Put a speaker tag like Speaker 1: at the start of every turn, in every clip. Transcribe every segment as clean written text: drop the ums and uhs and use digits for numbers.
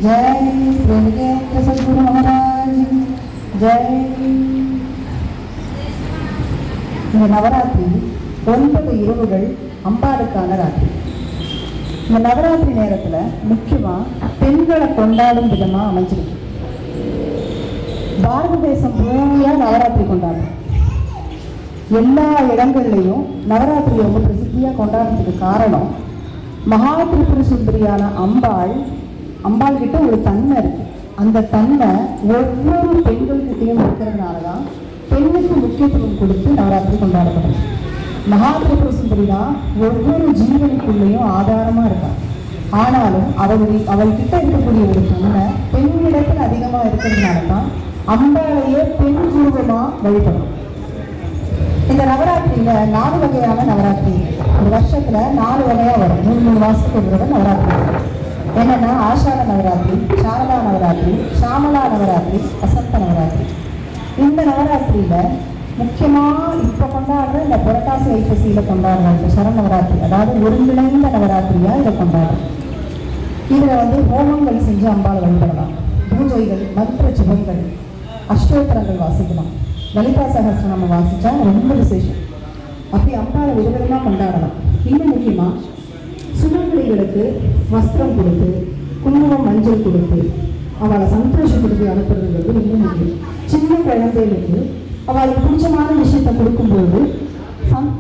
Speaker 1: जय श्री सद्गुरु महाराज जय। இந்த நவராத்திரி 9 இரவுகள் அம்பாளுக்கான ராத்திரி. இந்த நவராத்திரி நேரத்தில் முக்கியமாக பெண்களை கொண்டாடும் விதமாக அமைஞ்சிருக்கு. பாரத தேசம் பூரா நவராத்திரி கொண்டாடும். எல்லா இடங்கள்லையும் நவராத்திரி ரொம்ப பிரசித்தியாக கொண்டாடுறதுக்கு காரணம் மகா திரிபுர சுந்தரியான அம்பாள் கிட்ட ஒரு தன்மை இருக்கு. அந்த தன்மை ஒவ்வொரு பெண்கள்கிட்டையும் இருக்கிறதுனால தான் பெண்ணுக்கு முக்கியத்துவம் கொடுத்து நவராத்திரி கொண்டாடப்படும். மகா திரிபுர சுந்தரி தான் ஒவ்வொரு ஜீவனுக்குள்ளேயும் ஆதாரமாக இருக்காள். ஆனாலும் அவள்கிட்ட இருக்கக்கூடிய ஒரு தன்மை பெண்ணிடத்தில் அதிகமாக இருக்கிறதுனால தான் அம்பாளையே பெண் ரூபமாக வழிபடும். இந்த நவராத்திரியில 4 வகையான நவராத்திரி. ஒரு வருஷத்துல 4 வகையா வரும். 3 மாசத்துக்கு ஒரு தடவை நவராத்திரி. என்னன்னா ஆஷாட நவராத்திரி, சாரதா நவராத்திரி, சாமலா நவராத்திரி, வசந்த நவராத்திரி. இந்த நவராத்திரியில முக்கியமா இப்ப கொண்டாடுற இந்த புரட்டாசி ஐப்பசியில கொண்டாடுற இந்த சரண நவராத்திரி, அதாவது ஒருங்கிணைந்த நவராத்திரியா இதை கொண்டாடுறோம். இதுல ஹோமங்கள் செஞ்சு அம்பாளை வழிபடலாம். பூஜைகள், மந்திர ஜபங்கள், அஷ்டோத்தரங்கள் வாசிக்கலாம். லலிதா சகஸ்ரநாமம் வாசிச்சா ரொம்ப விசேஷம். அப்படி அம்பாளை விதவிதமாக கொண்டாடலாம். இன்னும் முக்கியமாக சுமங்கலிகளுக்கு வஸ்திரம் கொடுத்து, குங்குமம், மஞ்சள் கொடுத்து அவளை சந்தோஷப்படுத்தி அனுப்புறதுங்கிறது ரொம்ப முக்கியம். சின்ன குழந்தைகளுக்கு அவளுக்கு பிடிச்சமான விஷயத்தை கொடுக்கும்போது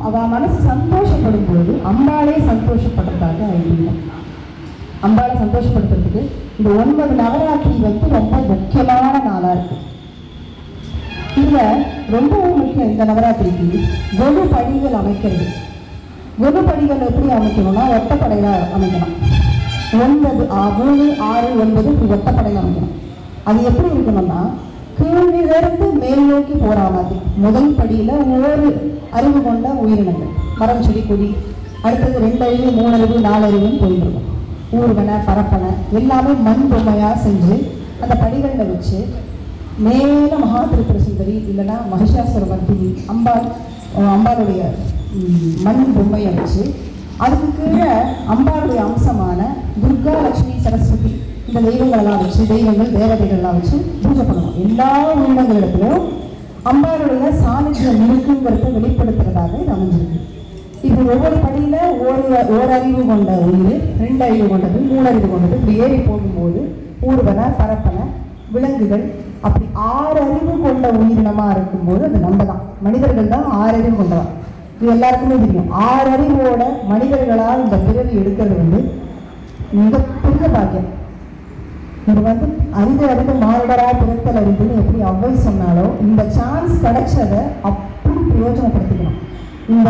Speaker 1: அவள் மனசு சந்தோஷப்படும் போது அம்பாளே சந்தோஷப்படுறதாக ஐதீகம். அம்பாளை சந்தோஷப்படுத்துறதுக்கு இந்த 9 நவராத்திரி ரொம்ப முக்கியமான நாளாக இருக்குது. இதில் ரொம்பவும் முக்கியம் இந்த நவராத்திரிக்கு கொலு படிகள் அமைக்கிறது. கொலு படிகள் எப்படி அமைக்கணும்னா ஒட்டப்படையில் அமைக்கணும். 9, 3, 6, 9 இப்படி ஒட்டப்படையில் அமைக்கணும். அது எப்படி இருக்கணும்னா கீழிலிருந்து மேல் நோக்கி போகிற மாதிரி. முதல் படியில் ஒரு அறிவு கொண்ட உயிரினங்கள், மரம், செடி, கொடி. அடுத்தது 2 அறிவு, 3 அறிவு, 4 அறிவுன்னு போயிருக்கும். ஊர்வனை, பரப்பனை எல்லாமே மண் பொம்மையாக செஞ்சு அந்த படிகளில் வச்சு மேலே மகா திரிபுர சுந்தரி இல்லைன்னா மகிஷாசுர மர்த்தினி அம்பாளுடைய மண் பொம்மையை வச்சு அதுக்கு கீழே அம்பாளுடைய அம்சமான துர்கா, லட்சுமி, சரஸ்வதி இந்த தெய்வங்களெல்லாம் வச்சு, தெய்வங்கள், தேவதைகள்லாம் வச்சு பூஜை பண்ணுவோம். எல்லா உயிரினங்களிடத்திலும் அம்பாளுடைய சாநித்தியம் இருக்குங்கிறத வெளிப்படுத்துறதாக இது அமைஞ்சிருக்கு. இப்போ ஒவ்வொரு படியில் ஒரு அறிவு கொண்ட உயிர், 2 அறிவு கொண்டது, 3 அறிவு கொண்டது இப்படி ஏறி போகும்போது ஊர்வனை, பரப்பனை, விலங்குகள் அப்படி 6 அறிவு கொண்ட உயிரினமாக இருக்கும்போது அது நம்ம தான். மனிதர்கள் தான் 6 அறிவு கொண்டவா. இது எல்லாருக்குமே தெரியும். 6 அறிவோட மனிதர்களால் இந்த பிறவி எடுக்கிறது மிகப்பெரிய பாக்கியம். இது அறிந்து மாறுடரா பிறத்தல் அறிந்துன்னு எப்படி அவ்வை சொன்னாலோ இந்த சான்ஸ் கிடைச்சதை அப்படி பிரயோஜனப்படுத்திக்கணும். இந்த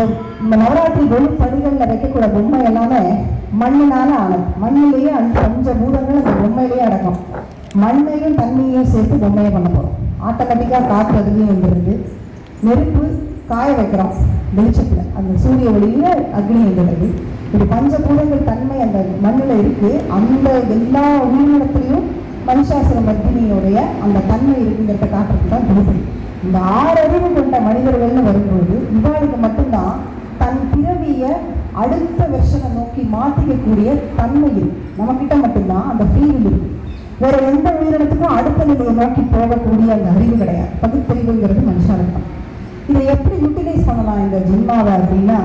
Speaker 1: நவராத்திரி கொலு படிகளில் வைக்கக்கூட பொம்மை எல்லாமே மண்ணினால ஆனது. மண்ணிலேயே 5 பூதங்கள் அந்த பொம்மையிலேயே அடக்கம். மண்ணையும் தண்ணியையும் சேர்த்து பொம்மையை பண்ண போகிறோம். ஆட்டோமேட்டிக்காக காற்று அதுலேயும் வந்துடுது. நெருப்பு காய வைக்கிறோம் வெளிச்சத்தில், அந்த சூரிய ஒளியில் அக்னி வந்துடுது. இப்படி பஞ்சபூதங்கள் தன்மை அந்த மண்ணில் இருக்குது. அந்த எல்லா உயிரினத்திலையும் மகிஷாசுர மர்த்தினியோடைய அந்த தன்மை இருக்குங்கிறத காட்டுறதுக்கு தான் கொடுக்குது. இந்த 6 அறிவு கொண்ட மனிதர்கள்னு வரும்போது இவாளுக்கு மட்டும்தான் தன் பிறவியை அடுத்த வெர்ஷனை நோக்கி மாற்றிக்கக்கூடிய தன்மை இருக்கு. நம்மக்கிட்ட மட்டும்தான் அந்த ஃபீல் இருக்கு. வேற எந்த உயிரினத்துக்கும் அடுத்த நிலையை நோக்கி போகக்கூடிய அந்த அறிவு கிடையாது. பகுத்தறிவுங்கிறது மனுஷனுக்கு. இதை எப்படி யூட்டிலைஸ் பண்ணலாம் இந்த ஜென்மாவை அப்படின்னா,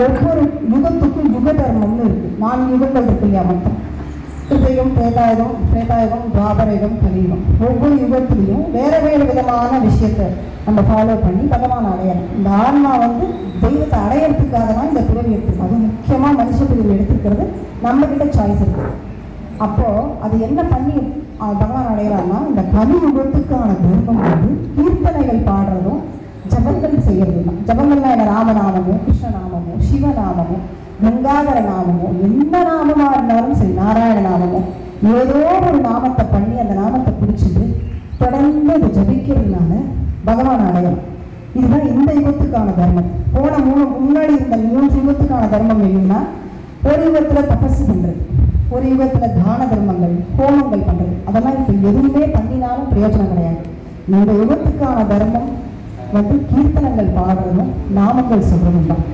Speaker 1: ஒவ்வொரு யுகத்துக்கும் யுக தர்மம்னு இருக்கு. 4 யுகங்கள் இருக்கு இல்லையா மொத்தம். கிருதயுகம், திரேதாயுகம், துவாபரயுகம், கலியுகம். ஒவ்வொரு யுகத்திலையும் வேற விதமான விஷயத்தை நம்ம ஃபாலோ பண்ணி பகவான் அடையணும். இந்த ஆன்மா தெய்வத்தை அடையிறதுக்காக தான் இந்த பிறவி எடுத்துக்கணும். அது முக்கியமாக மனுஷ பிரிவு எடுத்துக்கிறது நம்மகிட்ட சாய்ஸ் இருக்கு. அப்போது அது என்ன பண்ணி பகவான் அடைகிறான்னா, இந்த கலியுகத்துக்கான தர்மம் கீர்த்தனைகள் பாடுறதும் ஜபங்கள் செய்யறது தான். ஜபங்கள்லாம் என்ன, ராமநாமமோ, கிருஷ்ணநாமமோ, சிவநாமமோ, கங்காதர நாமமோ, எந்த நாமமாக இருந்தாலும் சரி, நாராயண நாமமோ, ஏதோ ஒரு நாமத்தை பண்ணி அந்த நாமத்தை பிடிச்சிட்டு தொடர்ந்து அதை ஜபிக்கிறதுனால பகவான் அடையலாம். இதுதான் இந்த யுகத்துக்கான தர்மம். முன்னாடி இருந்த 3 யுகத்துக்கான தர்மம் என்னன்னா, ஒரு யுகத்தில் தபசு பண்ணுறது, ஒரு யுகத்தில் தான தர்மங்கள், ஹோமங்கள் பண்ணுறது. அதெல்லாம் இப்போ எதுவுமே பண்ணினாலும் பிரயோஜனம் கிடையாது. இந்த யுகத்துக்கான தர்மம் கீர்த்தனங்கள் பாடுறதும் நாமங்கள் சொல்றதும் தான்.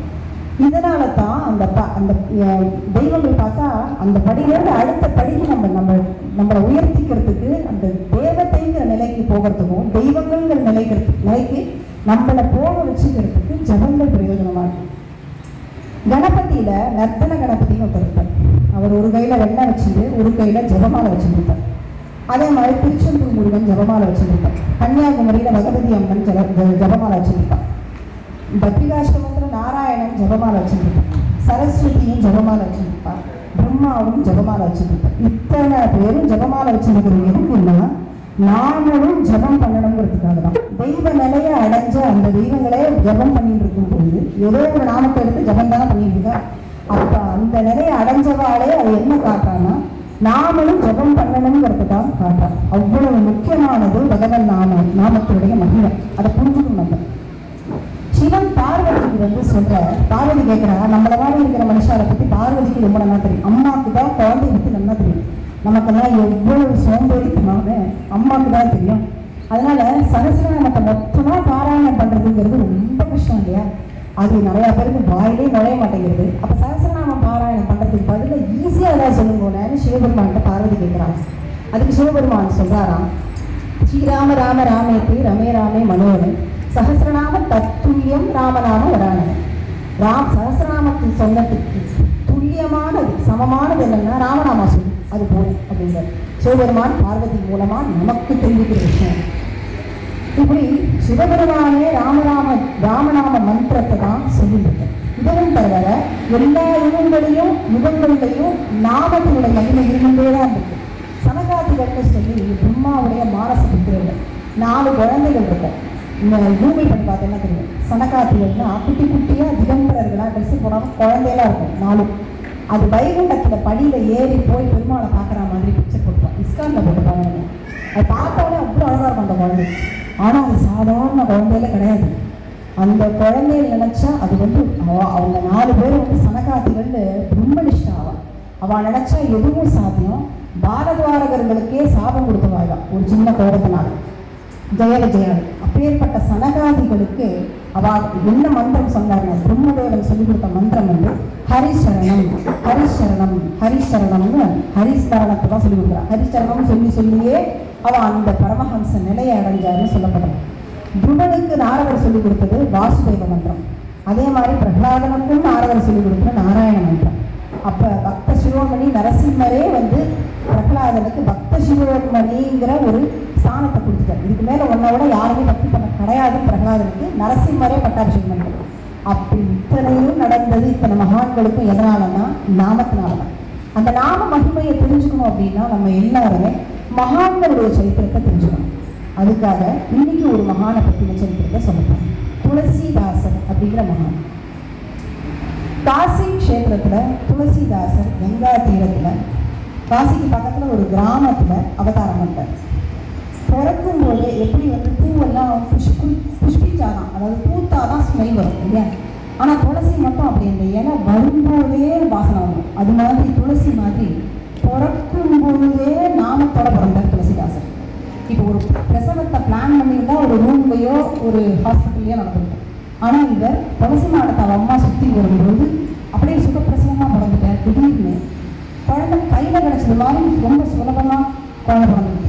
Speaker 1: இதனால தான் அந்த தெய்வங்கள் பார்த்தா அந்த படியிலேருந்து அடுத்த படிக்கு நம்மளை உயர்த்திக்கிறதுக்கு, அந்த தேவதைங்கிற நிலைக்கு போகிறதுக்கும் தெய்வங்கள்ங்கிற நிலைக்கு நம்மளை போக வச்சுக்கிறதுக்கு ஜபங்கள் பிரயோஜனமாக இருக்கு. கணபதியில நர்த்தன கணபதினு ஒருத்தர் இருப்பார். அவர் ஒரு கையில வெண்ணெய் வச்சுட்டு ஒரு கையில ஜபமாலை வச்சுருப்பார். அதே மாதிரி திருச்செந்தூர் முருகன் ஜபமாலை வச்சுருப்பார். கன்னியாகுமரியில பகவதி அம்மன் ஜபமாலை வச்சுருப்பார். பத்ரிகாஷ்டமத்தில் நாராயணன் ஜபமாலை வச்சுருப்பார். சரஸ்வதியும் ஜபமாலை வச்சுருப்பார். பிரம்மாவும் ஜபமாலை வச்சுருப்பார். இத்தனை பேரும் ஜபமாலை வச்சுருக்கிறது எதுக்குன்னா நாமளும் ஜபம் பண்ணணுங்கிறதுக்காக தான். தெய்வ நிலையை அடைஞ்ச அந்த தெய்வங்களே ஜபம் பண்ணிட்டு இருக்கும் போது ஏதோ ஒரு நாமத்தை எடுத்து ஜபம் தானே பண்ணிட்டு இருக்கா. அப்ப அந்த நிலையை அடைஞ்சவாளே அது என்ன காட்டான்னா நாமளும் ஜபம் பண்ணணுங்கிறது தான் காட்டான். அவ்வளவு முக்கியமானது பகவன் நாமத்தினுடைய மகிமை. அதை புரிஞ்சுக்கணும். நம்ம சிவன் பார்வதிக்கு சொல்ற, பார்வதி கேட்கிறா, நம்மள மாதிரி இருக்கிற மனுஷாவை பத்தி பார்வதிக்கு ரொம்ப நல்லா தெரியும். அம்மாவுக்கு தான் குழந்தைய பத்தி நல்லா தெரியும். நமக்கெல்லாம் எவ்வளவு சோம்பேறித்தனமாக அம்மாவுக்கு தான் தெரியும். அதனால சகஸ்ரநாமத்தை மொத்தமா பாராயணம் பண்றதுங்கிறது ரொம்ப கஷ்டம் இல்லையா? அது நிறைய பேருக்கு வாயிலே நுழைய மாட்டேங்கிறது. அப்ப சகஸ்ரநாமம் பாராயணம் பண்றதுக்கு பதில ஈஸியா ஏதாவது சொல்லுங்கன்னு சிவபெருமான்கிட்ட பார்வதி கேட்கிறாங்க. அதுக்கு சிவபெருமான் சொல்றாராம், ஸ்ரீராம ராம ராமேத்தி ரமே ராமே மனோரே சகஸ்ரநாம தத்துல்யம் ராமநாம வரான. சகஸ்ரநாமத்தின் சொன்னதுக்கு துல்லியமானது சமமானது என்னன்னா ராமநாமா சொல்லு, அது போதும் அப்படிங்கிற சிவபெருமான் பார்வதி மூலமா நமக்கு தெரிவிக்கிற விஷயம். இப்படி சிவபெருமானே ராமநாம மந்திரத்தை தான் சொல்லிட்டு இதுவும் தவிர எல்லா யுகங்களையும் நாமத்தினுடைய மகிமை இருந்தேதான் இருக்கு. சனகாதிகள்னு சொல்லி பிரம்மாவுடைய மானச புத்திரர்கள் 4 குழந்தைகள் இருக்கும். கூகுள் பண்ணி பார்த்தீங்கன்னா தெரியும். சனகாதிகள்னா குட்டி குட்டியா திகம்பரர்களா ட்ரெஸ் போடாமல் குழந்தையெல்லாம் இருக்கும் 4. அது வைகுண்டத்தில் படியில் ஏறி போய் பெருமாளை பார்க்குற மாதிரி பிக்சர் போட்டுப்பான். இஸ்கானில் போட்டுப்பாங்க. அது பார்த்தாலே அவ்வளோ அழகாக இருக்கும் அந்த குழந்தை. ஆனால் அது சாதாரண குழந்தையில கிடையாது. அந்த குழந்தைய நினைச்சா அது அவங்க 4 பேர் சனகாதிகள் பிரம்மனிஷ்டா அவள் நினைச்சா எதுவும் சாத்தியம். பாரத்வாரகர்களுக்கே சாபம் கொடுத்தவாழ்தான் ஒரு சின்ன கோபத்தினால ஜெயலஜெயாள். அப்பேற்பட்ட சனகாதிகளுக்கு அவள் என்ன மந்திரம் சொன்னார்னா பிரம்மதேவன் சொல்லிக் கொடுத்த மந்திரம் ஹரிசரணம் ஹரிசரணம் ஹரிசரணம்னு ஹரிஸ்மரணத்தை தான் சொல்லிக் கொடுக்குறான். ஹரிசரணம் சொல்லியே அவள் அந்த பரமஹம்ச நிலையை அடைஞ்சாருன்னு சொல்லப்படுறான். துருவனுக்கு நாரதர் சொல்லிக் கொடுத்தது வாசுதேவ மந்திரம். அதே மாதிரி பிரகலாதனுக்கும் நாரதர் சொல்லிக் கொடுத்த நாராயண மந்திரம். அப்போ பக்த சிரோமணி நரசிம்மரே பிரகலாதனுக்கு பக்த சிரோமணிங்கிற ஒரு ஸ்தானத்தை கொடுத்துட்டார். இதுக்கு மேலே ஒன்னோட யாருமே பக்தி பண்ண கிடையாதுன்னு பிரகலாதனுக்கு நரசிம்மரே பட்டாபிஷேகம் பண்ணார். அப்படி இத்தனையும் நடந்தது இத்தனை மகான்களுக்கும் எதனாலன்னா நாமத்தினாலதான். அந்த நாம மகிமையை தெரிஞ்சுக்கணும் அப்படின்னா நம்ம எல்லாருமே மகான்களுடைய சரித்திரத்தை தெரிஞ்சுக்கணும். அதுக்காக இன்னைக்கு ஒரு மகானை பற்றின சரித்திரத்தை சொல்லப்போம். துளசிதாசர் அப்படிங்கிற மகான். காசி க்ஷேத்திரத்தில் துளசிதாசர் கங்கா தீரத்தில் காசிக்கு பக்கத்தில் ஒரு கிராமத்தில் அவதாரம் பண்ணார். பிறக்கும் போது எப்படி பூவெல்லாம் புஷ்பிச்சாதான், அதாவது பூத்தாதான் ஸ்மெல் வரும் இல்லையா? ஆனால் துளசி மட்டும் அப்படி அந்த இலை வரும்போதே வாசனை வரும். அது மாதிரி துளசி மாதிரி பிறக்கும் பொழுதே நாமத்தோட பிறந்தார் துளசிதாசர். இப்போ ஒரு பிரசவத்தை பிளான் பண்ணியிருந்தா ஒரு ரூம்லையோ ஒரு ஹாஸ்பிட்டல்லையோ நடந்திருக்கும். ஆனால் இவர் துளசி மாடத்தை அவள் அம்மா சுற்றி வரும்பொழுது அப்படியே சுகப்பிரசவமாக பிறந்துட்டார். திடீர்னு குழந்தை கையில் கிடச்சது மாதிரி ரொம்ப சுலபமாக குழந்தை பிறந்துருக்கு.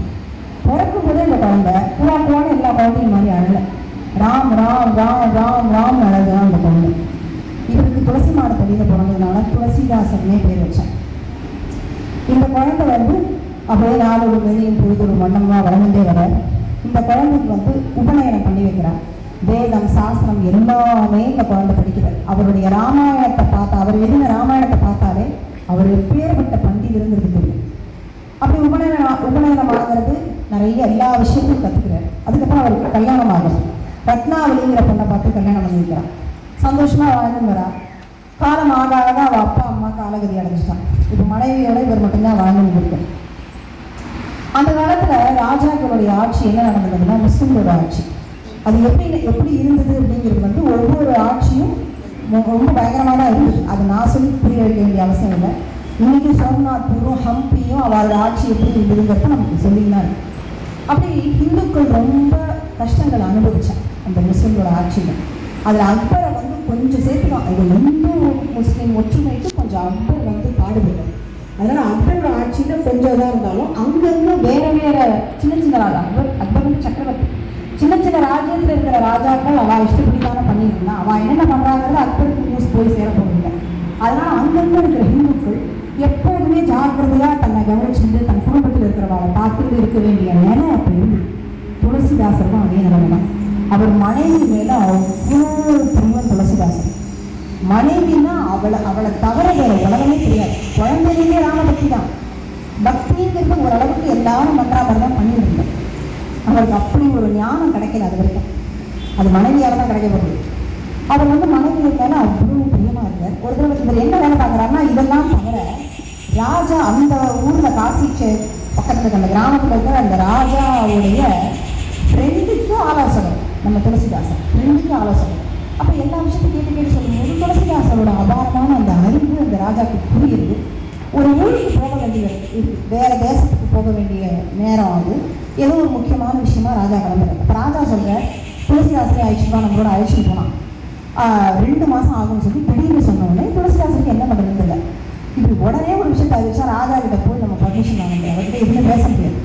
Speaker 1: பிறக்கும் போதே இந்த குழந்தை குவான எல்லா குழந்தையும் மாதிரி அழலை. ராம் ராம் ராம் ராம் ராம் அழகுதான் அந்த குழந்தை. இவருக்கு துளசி மாடத்தடியில் பிறந்ததுனால துளசிதாசர்னே பேர் வச்சேன். இந்த குழந்தை அப்படியே நாளொரு வெளியும் பொழுது வண்ணமாக வளர்ந்துட்டே வர இந்த குழந்தைக்கு உபநயனம் பண்ணி வைக்கிறார். வேதம் சாஸ்திரம் எல்லாமே இந்த குழந்தை படிக்கிறார். அவருடைய ராமாயணத்தை பார்த்தா, அவர் எழுதின ராமாயணத்தை பார்த்தாலே அவர் எப்பேற்பட்ட பண்டிகை இருந்திருக்கு தெரியும். அப்படி உபநயனம் ஆகிறது நிறைய எல்லா விஷயத்தையும் கற்றுக்கிறார். அதுக்கப்புறம் அவருக்கு கல்யாணம் ஆகுது. ரத்னாவளிங்கிற பொண்ணை பார்த்து கல்யாணம் பண்ணி வைக்கிறான். சந்தோஷமாக வாழ்ந்துங்கிறா. காலம் ஆக ஆக அவள் அப்பா அம்மா காலகதி அடைஞ்சிட்டான். இப்போ மனைவியோட இவர் மட்டும்தான் வாழ்ந்து இருக்கார். அந்த காலத்தில் ராஜாக்களுடைய ஆட்சி என்ன நடந்ததுன்னா முஸ்லிம்களோட ஆட்சி. அது எப்படி இருந்தது அப்படிங்கிறது ஒவ்வொரு ஆட்சியும் ரொம்ப பயங்கரமாக தான் இருந்தது. அது நான் சொல்லி புரிய வைக்க வேண்டிய அவசியம் இல்லை. இன்னைக்கு சோம்நாத்பூரும் ஹம்பியும் அவரோட ஆட்சி எப்படி இருந்ததுங்கிறத நமக்கு சொல்லிங்கன்னா இருக்கு. அப்படி இந்துக்கள் ரொம்ப கஷ்டங்களை அனுபவிச்சான் அந்த முஸ்லிம்களோட ஆட்சியில். அதில் அக்பரை கொஞ்சம் சேர்த்துக்கலாம். இது இந்து முஸ்லீம் ஒற்றுமைக்கு கொஞ்சம் அக்பர் வந்து பாடுபட்டார். அதனால் அக்பரோட ஆட்சியில் கொஞ்சம் இதாக இருந்தாலும் அங்கங்கே வேறு வேறு சின்ன சின்ன ராஜா, அக்பர் வந்து சக்கரவர்த்தி, சின்ன சின்ன ராஜ்யத்தில் இருக்கிற ராஜாக்கள் அவள் இஷ்டப்படி தானே பண்ணியிருந்தான். அவள் என்னென்ன பண்ணுறாங்கிறது அக்பருக்கு நியூஸ் போய் சேரப்போவதில்லை. அதனால் அங்கங்கே இருக்கிற ஹிந்துக்கள் எப்போதுமே ஜாக்கிரதையாக தன்னை கவனிச்சுட்டு தன் குடும்பத்தில் இருக்கிறவங்களை பார்த்துட்டு இருக்க வேண்டிய நிலை அப்படி இருந்து துளசிதாசர் தான் அதே நிலைமை தான். அவர் மனைவி மேலே அவ்வளோ பிரியம் துளசிதாசர். மனைவின்னா அவளை தவிர வேற உலகமே தெரியாது. குழந்தையிலே ராமபக்தி தான். பக்திங்கிறது ஓரளவுக்கு எல்லாரும் மன்றாமல் தான் பண்ணியிருந்தேன். அவருக்கு அப்படி ஒரு ஞானம் கிடைக்கல அது வரைக்கும். அது மனைவியால் தான் கிடைக்க போகுது. அவர் வந்து மனைவி மேலே அவ்வளோ பிரியமாக இருந்தார். ஒரு தடவை இவர் என்ன வேலை பார்க்குறாருன்னா இதெல்லாம் தவிர ராஜா அந்த ஊரில் காசி பக்கத்தில் இருக்க அந்த கிராமத்தில் இருக்கிற அந்த ராஜாவுடைய ஃப்ரெண்டுக்கு ஆலோசனை, நம்ம துளசிதாசன் ஃப்ரெண்டுக்கு ஆலோசனை. அப்போ எல்லா விஷயத்தையும் கேட்டு சொல்லும்போது துளசிதாசனோட அபாரமான அந்த அறிவு அந்த ராஜாவுக்கு புரியுது. ஒரு ஊருக்கு போக வேண்டிய வேறு தேசத்துக்கு போக வேண்டிய நேரம் அது ஏதோ ஒரு முக்கியமான விஷயமா ராஜா கிளம்புறாரு. அப்போ ராஜா சொல்கிற துளசிதாசரை அழைச்சிட்டு நம்மளோட அழைச்சிட்டு போனான். 2 மாதம் ஆகும்னு சொல்லி திடீர்னு சொன்னோடனே துளசிதாசனுக்கு என்ன பண்ணுறதுன்னு இல்லை. இப்படி உடனே ஒரு விஷயத்தை அறிவிச்சா ராஜா கிட்ட போய் நம்ம பர்மிஷன் வாங்க முடியாது, அவர்கிட்ட எதுவுமே பேச முடியாது.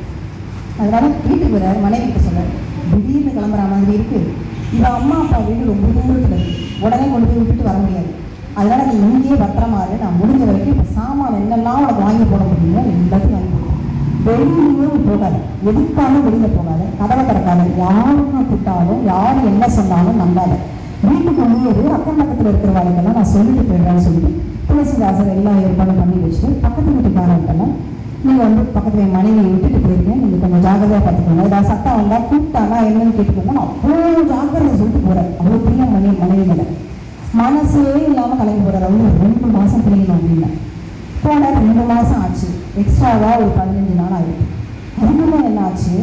Speaker 1: அதனால வீட்டுக்கு வர்றாரு, மனைவி கிட்ட சொல்கிறார் திடீர்னு கிளம்புற மாதிரி இருக்குது, இவன் அம்மா அப்பா வீடு ரொம்ப தூரத்தில் இருக்குது, உடனே கொண்டு போய் விட்டுட்டு வர முடியாது. அதனால நீ இங்கேயே பத்திரமாறு, நான் முடிஞ்ச வரைக்கும் இப்போ சாமான் என்னெல்லாம் உனக்கு வாங்கி போட முடியுமோ எல்லாத்தையும் வாங்கி போடுவோம். வெளியிலேயும் போகாது, எதுக்காக வெளியில் போகாது, கதவை திறக்காது, யாருக்கும் திட்டாலும் யார் என்ன சொன்னாலும் நம்பாத, வீட்டுக்கு முன்னேறி அக்கம் பக்கத்தில் இருக்கிற வாழ்க்கெல்லாம் நான் சொல்லிட்டு போயிடுறேன்னு சொல்லிட்டு துளசிதாசர் எல்லாம் ஏற்பாடு பண்ணி வச்சுட்டு பக்கத்து வீட்டுக்காரர்கிட்டலாம் நீங்கள் வந்து பக்கத்தில் என் மனைவியை விட்டுட்டு போயிருக்கேன், நீங்கள் கொஞ்சம் ஜாகிரதையாக பார்த்துக்கோங்க, ஏதாவது சத்தம் வந்தால் கூப்பிட்டானா என்னன்னு கேட்டுக்கோங்க, அவ்வளோ ஜாக்கிரதை சொல்லிட்டு போகிறேன். அவ்வளோ பிரியம் மனைவி மேலே மனசே இல்லாமல் கிளம்பி போகிறார். அவ்வளோ 2 மாதம் பிரிக்கணும் அப்படின்னு போனார். 2 மாதம் ஆச்சு, எக்ஸ்ட்ராவாக ஒரு 15 நாள் ஆகிடுச்சு. அதுக்கப்புறம் என்ன ஆச்சு,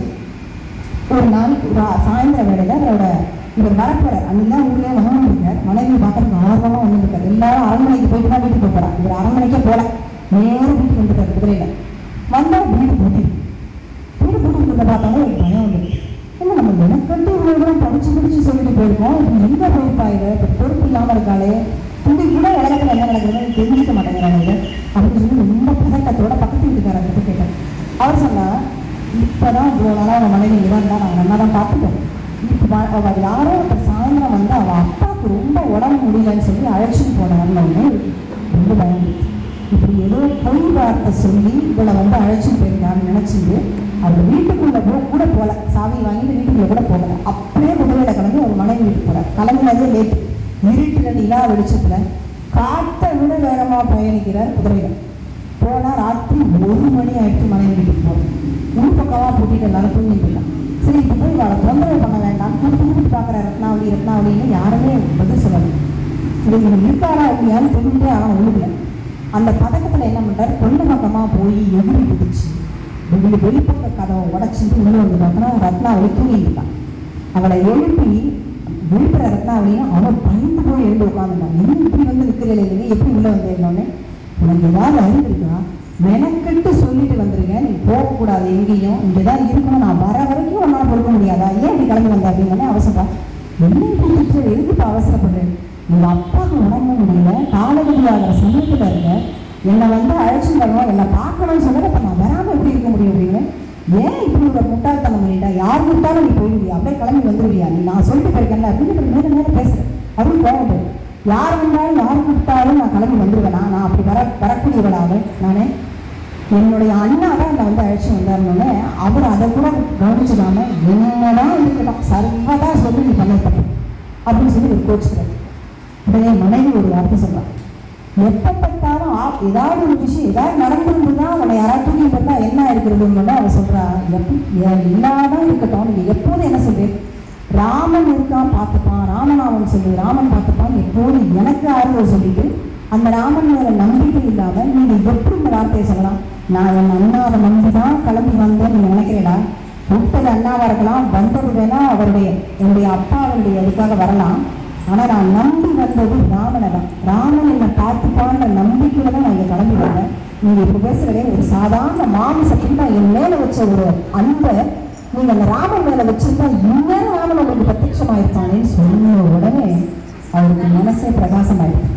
Speaker 1: ஒரு நாளைக்கு சாயந்தர வேலையில் அவரோட இவர் வரப்போறார். அன்னைக்கு ஊர்லேயே மகனும் இருக்கார், மனைவி பார்க்கறதுக்கு ஆர்வமாக ஒன்று இருக்கார். எல்லாரும் அரண்மனைக்கு போயிட்டு தான் வீட்டுக்கு போகிறார். இவர் அரண்மனைக்கே போகல, நேரம் வீட்டுக்கு வந்துட்டார். குதிரையில் வந்தால் வீடு பூட்டிட்டு பார்த்தாலும் ஒரு பயம் வந்து இல்லை, நம்ம எனக்கட்டு இவ்வளோ தூரம் படிச்சு சொல்லிட்டு போயிருக்கோம், இப்போ எங்கே போயிருப்பா இதை, இப்போ பொறுப்பு இல்லாமல் இருக்காளே, துணி கூட உலகத்தில் என்ன நடக்குதுன்னு தெரிஞ்சுக்க மாட்டேங்கிறாங்க அப்படின்னு சொல்லி ரொம்ப பதட்டத்தோட பக்கத்து வீட்டுக்காரர்கிட்ட கேட்டார். அவர் சொன்னால் இப்போ தான் இவ்வளோ நாளாக அவன் மனைவி இதாக இருந்தால் நாங்கள் நல்லா தான் பார்த்துட்டோம், இப்போ அவள் யாரோ இப்போ சாயந்தரம் வந்து அவள் அப்பாவுக்கு ரொம்ப உடம்பு முடியலன்னு சொல்லி அழைச்சிட்டு போன வந்தோடனே ரொம்ப பயந்து இப்படி ஏதோ பொய் வார்த்தை சொல்லி இவளை வந்து அழைச்சிட்டு போயிருக்கான்னு நினச்சிட்டு அவர் வீட்டுக்குள்ளே கூட போகல, சாவி வாங்கிட்டு வீட்டுக்குள்ளே கூட போகலை. அப்படியே குதிரையில் கிளம்பி ஒரு மனைவி வீட்டுக்கு போகிறார். கிளம்பினதே லேட்டு, இருட்டில் நிலா வெளிச்சத்தில் காட்டை விட வேகமாக பயணிக்கிறார். குதிரையில் போனால் ராத்திரி 1 மணி ஆகிட்டு மனைவி வீட்டுக்கு போகிறோம். உள்பக்கமாக பூட்டிட்டு எல்லாரும் தூங்கிட்டுலாம். சரி இப்போ போய் அவளை தொந்தரவு பண்ண வேண்டாம், கூப்பிட்டு பார்க்குற ரத்னாவளின்னு யாருமே பதில் சொல்லலை. இவங்க இருக்காரா இல்லையான்னு தெரிஞ்சுட்டே அவன் உள்ளுக்குல அந்த பதக்கத்தில் என்ன பண்ணுறாரு, கொண்டு பக்கமாக போய் எதிரி குதிச்சு வெளிப்பக்க கதவை உடச்சிட்டு உள்ளே வந்து பார்த்தோன்னா ரத்னாவளி தூங்கிட்டான். அவளை எழுப்பி விழுப்புற ரத்னாவளியும் அவன் பயந்து போய் எழுந்து உட்காந்துட்டான். என்ன இப்படி வந்து நிற்கிறீங்க, எப்படி உள்ளே வந்தேன்னொன்னே, உனக்கு ஏதாவது அறிவு இருக்கா, மெனக்கெட்டு சொல்லிட்டு வந்திருக்கேன், நீ போகக்கூடாது எங்கேயும், இங்கே தான் இருக்கணும், நான் வர வரைக்கும் உன்னால் கொடுக்க முடியாதா, ஏன் இப்படி கிளம்பி வந்த அப்படின்னே அவசரம். என்ன இப்படி எதுக்கு இப்போ அவசரப்படுறேன், எங்கள் அப்பாவுக்கு உடம்பு முடியல, காலகதி ஆகிற சமயத்தில் இருக்க, என்னை வந்து அழைச்சிட்டு வரணும், என்னை பார்க்கணும்னு சொன்னதை இப்போ நான் வராமல் எப்படி இருக்க முடியும் அப்படின்னு. ஏன் இப்படி ஒரு முட்டாள்தனம் பண்ணிட்டா, யார் விட்டாலும் நீ போயிடுவியா, அப்படியே கிளம்பி வந்துடுவியா, நீ நான் சொல்லிட்டு போயிருக்கேன்ல அப்படின்னு நேரம் பேசுகிறேன். அதுவும் கோவம், யார் வந்தாலும் யார் கூப்பிட்டாலும் நான் கிளம்பி வந்துடுவேனா, நான் அப்படி வரக்கூடியவளாக நானே. என்னுடைய அண்ணா தான் என்னை வந்து அழைச்சி வந்தாருன்னொன்னே அவர் அதை கூட கவனிச்சுடாம என்னதான் இருக்கட்டும் சர்வதா சொல்லி நீ பண்ணிருக்க அப்படின்னு சொல்லி ஒரு கோச்சுக்கிறார். உடனே மனைவி ஒரு வார்த்தை சொல்கிறான், எப்போ பார்த்தாலும் ஏதாவது ஒரு விஷயம் ஏதாவது நடந்துருந்துன்னா அவனை யாராவது தூக்கி பார்த்தா என்ன இருக்கிறதுன்னு அவன் சொல்கிறா, எல்லாதான் இருக்கட்டும், நீங்கள் எப்போதும் என்ன சொல்றேன், ராமன் இருக்கான் பார்த்துப்பான், ராமநாமன் சொல்லி ராமன் பார்த்துப்பான் எப்போதும் எனக்கு ஆறுதல் சொல்லிட்டு அந்த ராமன் மேலே நம்பிக்கை இல்லாமல் நீங்கள் எப்படி இந்த வார்த்தையை சொல்லலாம், நான் என் அண்ணாவை நம்பி தான் கிளம்பி வந்தேன் நீங்கள் நினைக்கிறேடா, கூப்பிட்டது அண்ணாவாக இருக்கலாம், வந்தது வேணா என்னுடைய அப்பா அவருடைய அதுக்காக வரலாம், ஆனால் நான் நம்பி வந்தது ராமனை தான், ராமன் என்னை பார்த்துப்பான்ற நம்பிக்கையில் தான் நான் இங்கே கிளம்பி வந்தேன். நீங்கள் இப்போ பேசுகிறதே ஒரு சாதாரண மாமிசத்துக்கு தான் என் மேலே வச்ச ஒரு அன்பை நீங்கள் அந்த ராமன் மேலே வச்சுருந்தா இன்னும் ராமன் உங்களுக்கு பிரத்யட்சமாயிருப்பானேன்னு சொன்ன உடனே அவருக்கு மனசே பிரகாசமாயிருக்கு.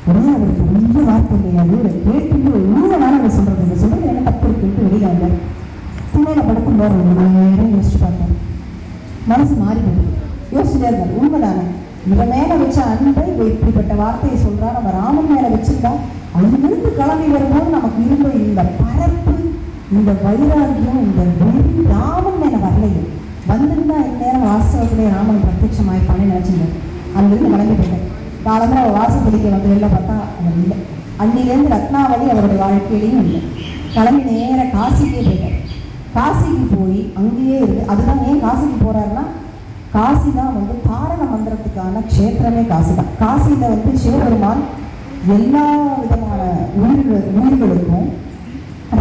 Speaker 1: உடனே அவருக்கு ரொம்ப வார்த்தை கிடையாது. கேட்டு இன்னும் வேலை அவர் சொல்றது என்ன தப்பு இருக்குன்ட்டு வெளியில வந்தார். துணையில படுக்கும் போது ரொம்ப நேரம் யோசிச்சு பார்த்தேன். மனசு மாறி போகுது. யோசிச்சுட்டே இருந்தார். உண்மைதானே, இவன் மேல வச்ச அன்பை இப்படிப்பட்ட வார்த்தையை சொல்றா, நம்ம ராமன் மேல வச்சிருந்தா அங்கிருந்து கிளம்பி வரும்போது நமக்கு இருந்த இந்த பரப்பு, இந்த வைராகியம், இந்த வெறி ராமன் மேல வரலையே. வந்திருந்தா இந்நேரம் வாசகத்திலே ராமன் பிரத்யட்சமாயிருப்பானே நினைச்சிருந்தேன். அங்கிருந்து கிளம்பி போயிட்டேன். காலத்தில் அவர் வாசப்படிக்க வந்து வெளில பார்த்தா அவர் இல்லை. அன்னிலேருந்து ரத்னாவளி அவருடைய வாழ்க்கையிலையும் இல்லை. கிளம்பி நேர காசிக்கே போயிட்டார். காசிக்கு போய் அங்கேயே இருக்கு. அதுதான் ஏன் காசிக்கு போறாருன்னா, காசி தான் வந்து தாரக மந்திரத்துக்கான க்ஷேத்திரமே காசி தான். காசியில வந்து சிவபெருமான் எல்லா விதமான உயிர்களுக்கும்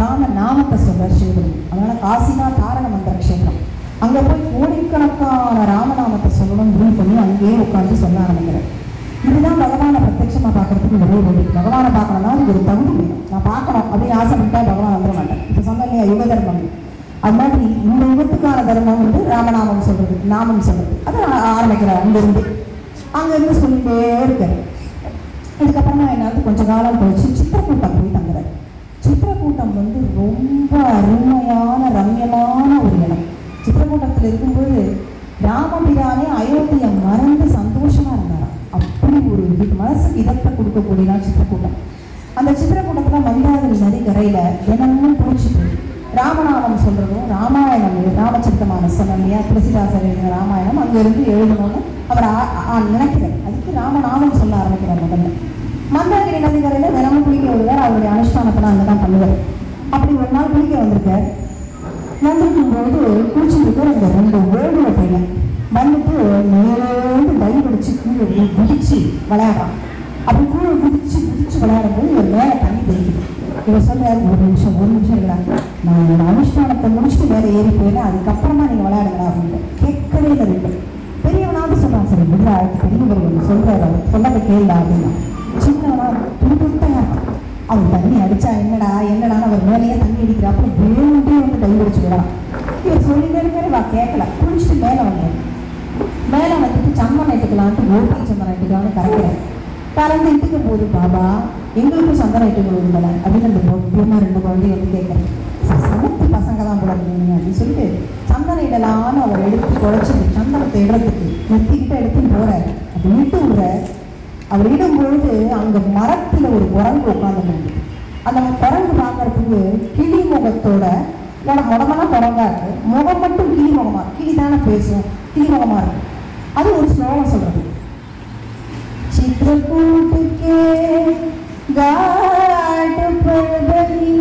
Speaker 1: ராம நாமத்தை சொல்றார் சிவபெருமான். அதனால காசி தான் தாரக மந்திர க்ஷேத்திரம். அங்கே போய் கோடிக்கணக்கான ராமநாமத்தை சொல்லணும் முடிவு பண்ணி அங்கேயே உட்காந்து சொல்ல ஆரம்பிக்கிறேன். இதுதான் பகவானை பிரத்யட்சமாக பார்க்கறதுக்கு ஒரே வழி. பகவானை பார்க்கணும்னா அது ஒரு தகுதி வேணும். நான் பார்க்கணும் அப்படின்னு ஆசைப்பட்டா பகவான் வந்துட மாட்டேன். இப்போ சொன்ன இல்லையா யுக தர்மம், அது மாதிரி இந்த யுகத்துக்கான தர்மம் வந்து ராமநாமம் சொல்றது, நாமம் சொல்றது. அதை ஆரம்பிக்கிறார். அங்கேருந்து சொல்லிட்டே இருக்காரு. இதுக்கப்புறமா என்னாவது கொஞ்சம் காலம் கழிச்சு சித்திரக்கூட்டம் போய் தங்குறாரு. சித்திரக்கூட்டம் வந்து ரொம்ப அருமையான ரம்யமான ஒரு இடம். சித்திரக்கூட்டத்தில் இருக்கும்போது ராமபிரானே அயோத்தியை மறந்து சந்தோஷமா இருந்தாராம். அப்படி ஒரு மனசுக்கு இதத்தை கொடுக்கக்கூடியதான் சித்திரக்கூட்டம். அந்த சித்திரக்கூட்டத்தில் மந்தாகினி நதி கரையில தினமும் குளிச்சுட்டு ராமநாமம் சொல்றதும், ராமாயணம் ராமச்சரித்தமான சொன்னியா துளசிதாசர் எழுதின ராமாயணம் அங்கிருந்து எழுதணும்னு அவர் நினைக்கிறார். அதுக்கு ராமநாமம் சொல்ல ஆரம்பிக்கிறார். முதல்ல மந்தாகினி நதி கரையில தினமும் குளிக்க வருவார். அவருடைய அனுஷ்டானத்தெல்லாம் அங்கதான் பண்ணுவார். அப்படி ஒரு நாள் குளிக்க வந்திருக்கார். வந்துருக்கும்போது குளிச்சுட்டு அந்த 2 வேடுல பையன் வந்துட்டு மேலேருந்து டை பிடிச்சி கீழே குதிச்சு விளையாடுறான். அப்படி கீழே குதிச்சு விளையாடும் போது இவர் மேலே தண்ணி தெரியுது. இவர் சொல்றாரு, ஒரு நிமிஷம் இருக்கிறாங்க, நான் என்னோட அனுஷ்டானத்தை முடிச்சுட்டு மேலே ஏறி போயிடறேன், அதுக்கப்புறமா நீங்கள் விளையாடுங்களா அப்படின்ட்டு. கேட்கவே இல்லை. 2 பெரியவனாவது சொல்கிறான், சரி விடுறா, பெரியவர் ஒன்று சொல்கிறார், அவர் சொன்னதை கேள்டா அப்படின்னா. சின்னவனா துடுத்தான் அவர் தண்ணி அடிச்சா என்னடான்னு அவர் மேலேயே தண்ணி அடிக்கிறாப்ப வேணுண்டே வந்து கை பிடிச்சு விடலாம். இவர் சொல்லிட்டே இருக்காரு, வா கேட்கல. குளிச்சுட்டு மேலே வந்தேன். மேலே வந்துட்டு சந்தனம் இட்டுக்கலான்ட்டு கோபி சந்தனம் இட்டுக்கலான்னு கறக்கிறேன். கலந்து இட்டுக்க போது, பாபா எங்களுக்கும் சந்தனம் இட்டுக்க விடுதலை அப்படின்னு அந்த பொண்ணு 2 குழந்தைய வந்து கேட்குறேன். சமத்து பசங்க தான் போல இருந்தீங்க அப்படின்னு சொல்லிட்டு சந்தனம் இடலான்னு அவர் எடுத்து குழைச்சி சந்தனத்தை இடத்துக்கு நெத்திக்கிட்ட எடுத்துன்னு போறாரு. அப்படி இட்டு விடுற அவர் இடும்பொழுது அங்கே மரத்தில் ஒரு குரங்கு உட்காந்துருக்கு. அந்த குரங்கு பார்க்கறதுக்கு கிளி முகத்தோட முடமெல்லாம் குரங்கா இருக்கு, முகம் மட்டும் கிளி முகமா, கிளி தானே பேசும், கிளி முகமா இருக்கு. அது ஒரு ஸ்லோகம் சொல்றது, சித்திரக்கூட்டுக்கே घाट पर बनी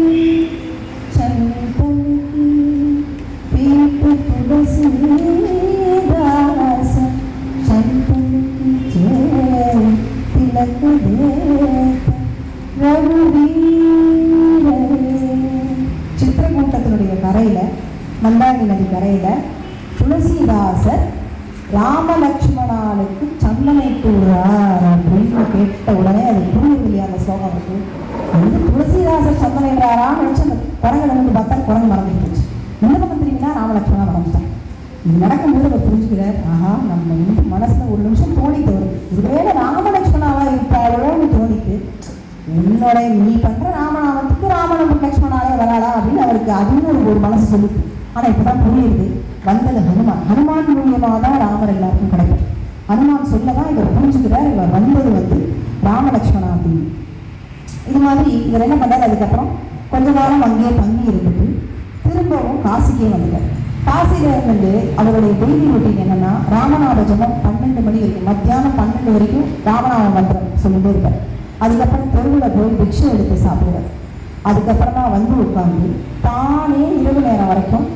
Speaker 1: चंदन की पीठ तुलसी दास चंदन की जय तिलक देता रघुवीर. சித்திரக்கூட்டத்தினுடைய கரையில, மந்தாகினி நதி கரையில துளசிதாசர் ராமலக்ஷ்மணாளுக்கு சந்தனைட்டுறார் அப்படின்னு கேட்ட உடனே அது புரியுது இல்லையா அந்த ஸ்லோகம் இருக்கு. வந்து துளசிதாசர் சந்தனைறாரான்னு நினைச்சு அந்த குரங்களை வந்து பார்த்தா குரங்கு மறந்துட்டு போச்சு. இந்த பக்கம் தெரியுங்கன்னா ராமலக்ஷ்மணா மறந்துட்டான். இது நடக்கும்போது அவர் புரிஞ்சுக்கிறார், ஆஹா நம்ம வந்து மனசுல ஒரு நிமிஷம் தோணிட்டு வருது, ஒருவேளை ராமலக்ஷ்மணாவா இருப்பாளோன்னு தோணிட்டு என்னோட நீ பண்ற ராமநாமத்துக்கு ராமலக்ஷ்மணாலே வராளா அப்படின்னு அவருக்கு அதுவும் ஒரு மனசு சொல்லுது. ஆனா இப்பதான் புரியுது, வந்தது ஹனுமான் மூலியமாக தான் ராமர் எல்லாருக்கும் கிடைக்கும். ஹனுமான் சொல்லதான் இவர் புரிஞ்சுக்கிறார், இவர் வந்தது வந்து ராமலக்ஷ்மணா அப்படின்னு. இது மாதிரி இவர் என்ன பண்ணார், அதுக்கப்புறம் கொஞ்ச காலம் அங்கேயே தங்கி இருந்துட்டு திரும்பவும் காசிக்கே வந்துட்டார். காசியில இருந்து அவருடைய டெய்லி ரொட்டீன் என்னன்னா, ராமநாம ஜபம் 12 மணி வரைக்கும், மத்தியானம் 12 வரைக்கும் ராமநாம மந்திரம் சொல்லிட்டே இருப்பார். அதுக்கப்புறம் தெருவில் போய் பிக்ஷை எடுத்து சாப்பிடுவார். அதுக்கப்புறமா வந்து உட்காந்து தானே இரவு நேரம் வரைக்கும்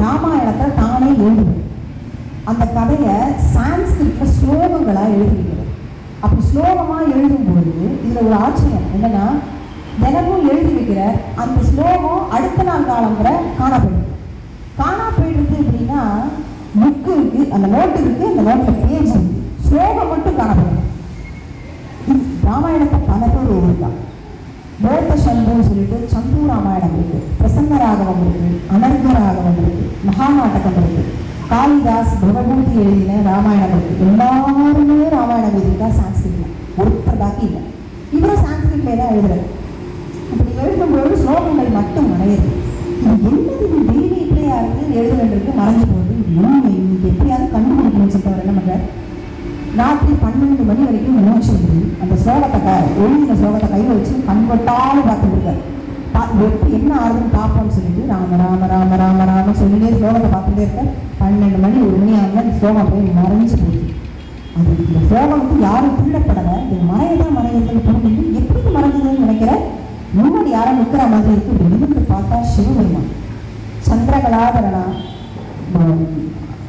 Speaker 1: ராமாயணத்தை தானே எழுதுவேன். அந்த கதையை சான்ஸ்கிரிட்ல ஸ்லோகங்களாக எழுதிக்கிறது. அப்படி ஸ்லோகமாக எழுதும்போது இதில் ஒரு ஆச்சரியம் என்னன்னா, தினமும் எழுதி வைக்கிறார். அந்த ஸ்லோகம் அடுத்த நாள் காலங்கிற காணா போயிடுறது. அப்படின்னா புக்கு இருக்கு, அந்த நோட்டு இருக்கு, அந்த நோட்டில் பேஜ் இருக்கு, ஸ்லோகம் மட்டும் காணப்படும். ராமாயணத்தை பல பேர் எழுதியிருக்காங்க. போத்த சந்துன்னு சொல்லிட்டு சந்து ராமாயணம் இருக்கு, பிரசன்ன ராகவம் இருக்கு, அனர்க ராகவம் இருக்கு, மகாநாடகம் இருக்கு, காளிதாஸ் பகவதி எழுதின ராமாயணம் இருக்கு. எல்லாருமே ராமாயணம் எழுதிட்டா சான்ஸ்கிரிட்ல, ஒருத்தர் பாக்கி இல்லை. இவரும் சான்ஸ்கிரிட்ல தான் எழுதுறாரு. இப்படி எழுதும்போது ஸ்லோகங்கள் மட்டும் மறையுது. இது என்னது, இது டெய்லி இப்படியா இருக்கு எழுத வேண்டியிருக்கு, மறைஞ்சு போகுது. இது என்ன, இன்னைக்கு எப்படியாவது கண்டுபிடிக்கணும்னு சொல்லிட்டு அவர் என்ன பண்றாரு, ராத்திரி 12 மணி வரைக்கும் மூச்சு அந்த ஸ்லோகத்தை எழுதின ஸ்லோகத்தை கையில் வச்சு கண்கொட்டாலும் பார்த்துட்டு இருக்காரு. எப்படி என்ன ஆறுதுன்னு பார்ப்போம்னு சொல்லிட்டு ராம ராம ராம ராம ராம சொல்லிட்டே ஸ்லோகத்தை பார்த்துட்டே இருக்க 12 மணி 1 மணி ஆகுது. ஸ்லோகம் போய் மறைஞ்சு போகுது. அது இந்த ஸ்லோகம் வந்து யாரும் திருடப்படலை, இது மறையதான் மறையிறது புரிஞ்சு எப்படி மறைஞ்சதுன்னு நினைக்கிற. முன்னாடி யாரும் நிற்கிற மாதிரி இருக்கு. இருந்து பார்த்தா சிவபெருமான் சந்திரகலாதரனா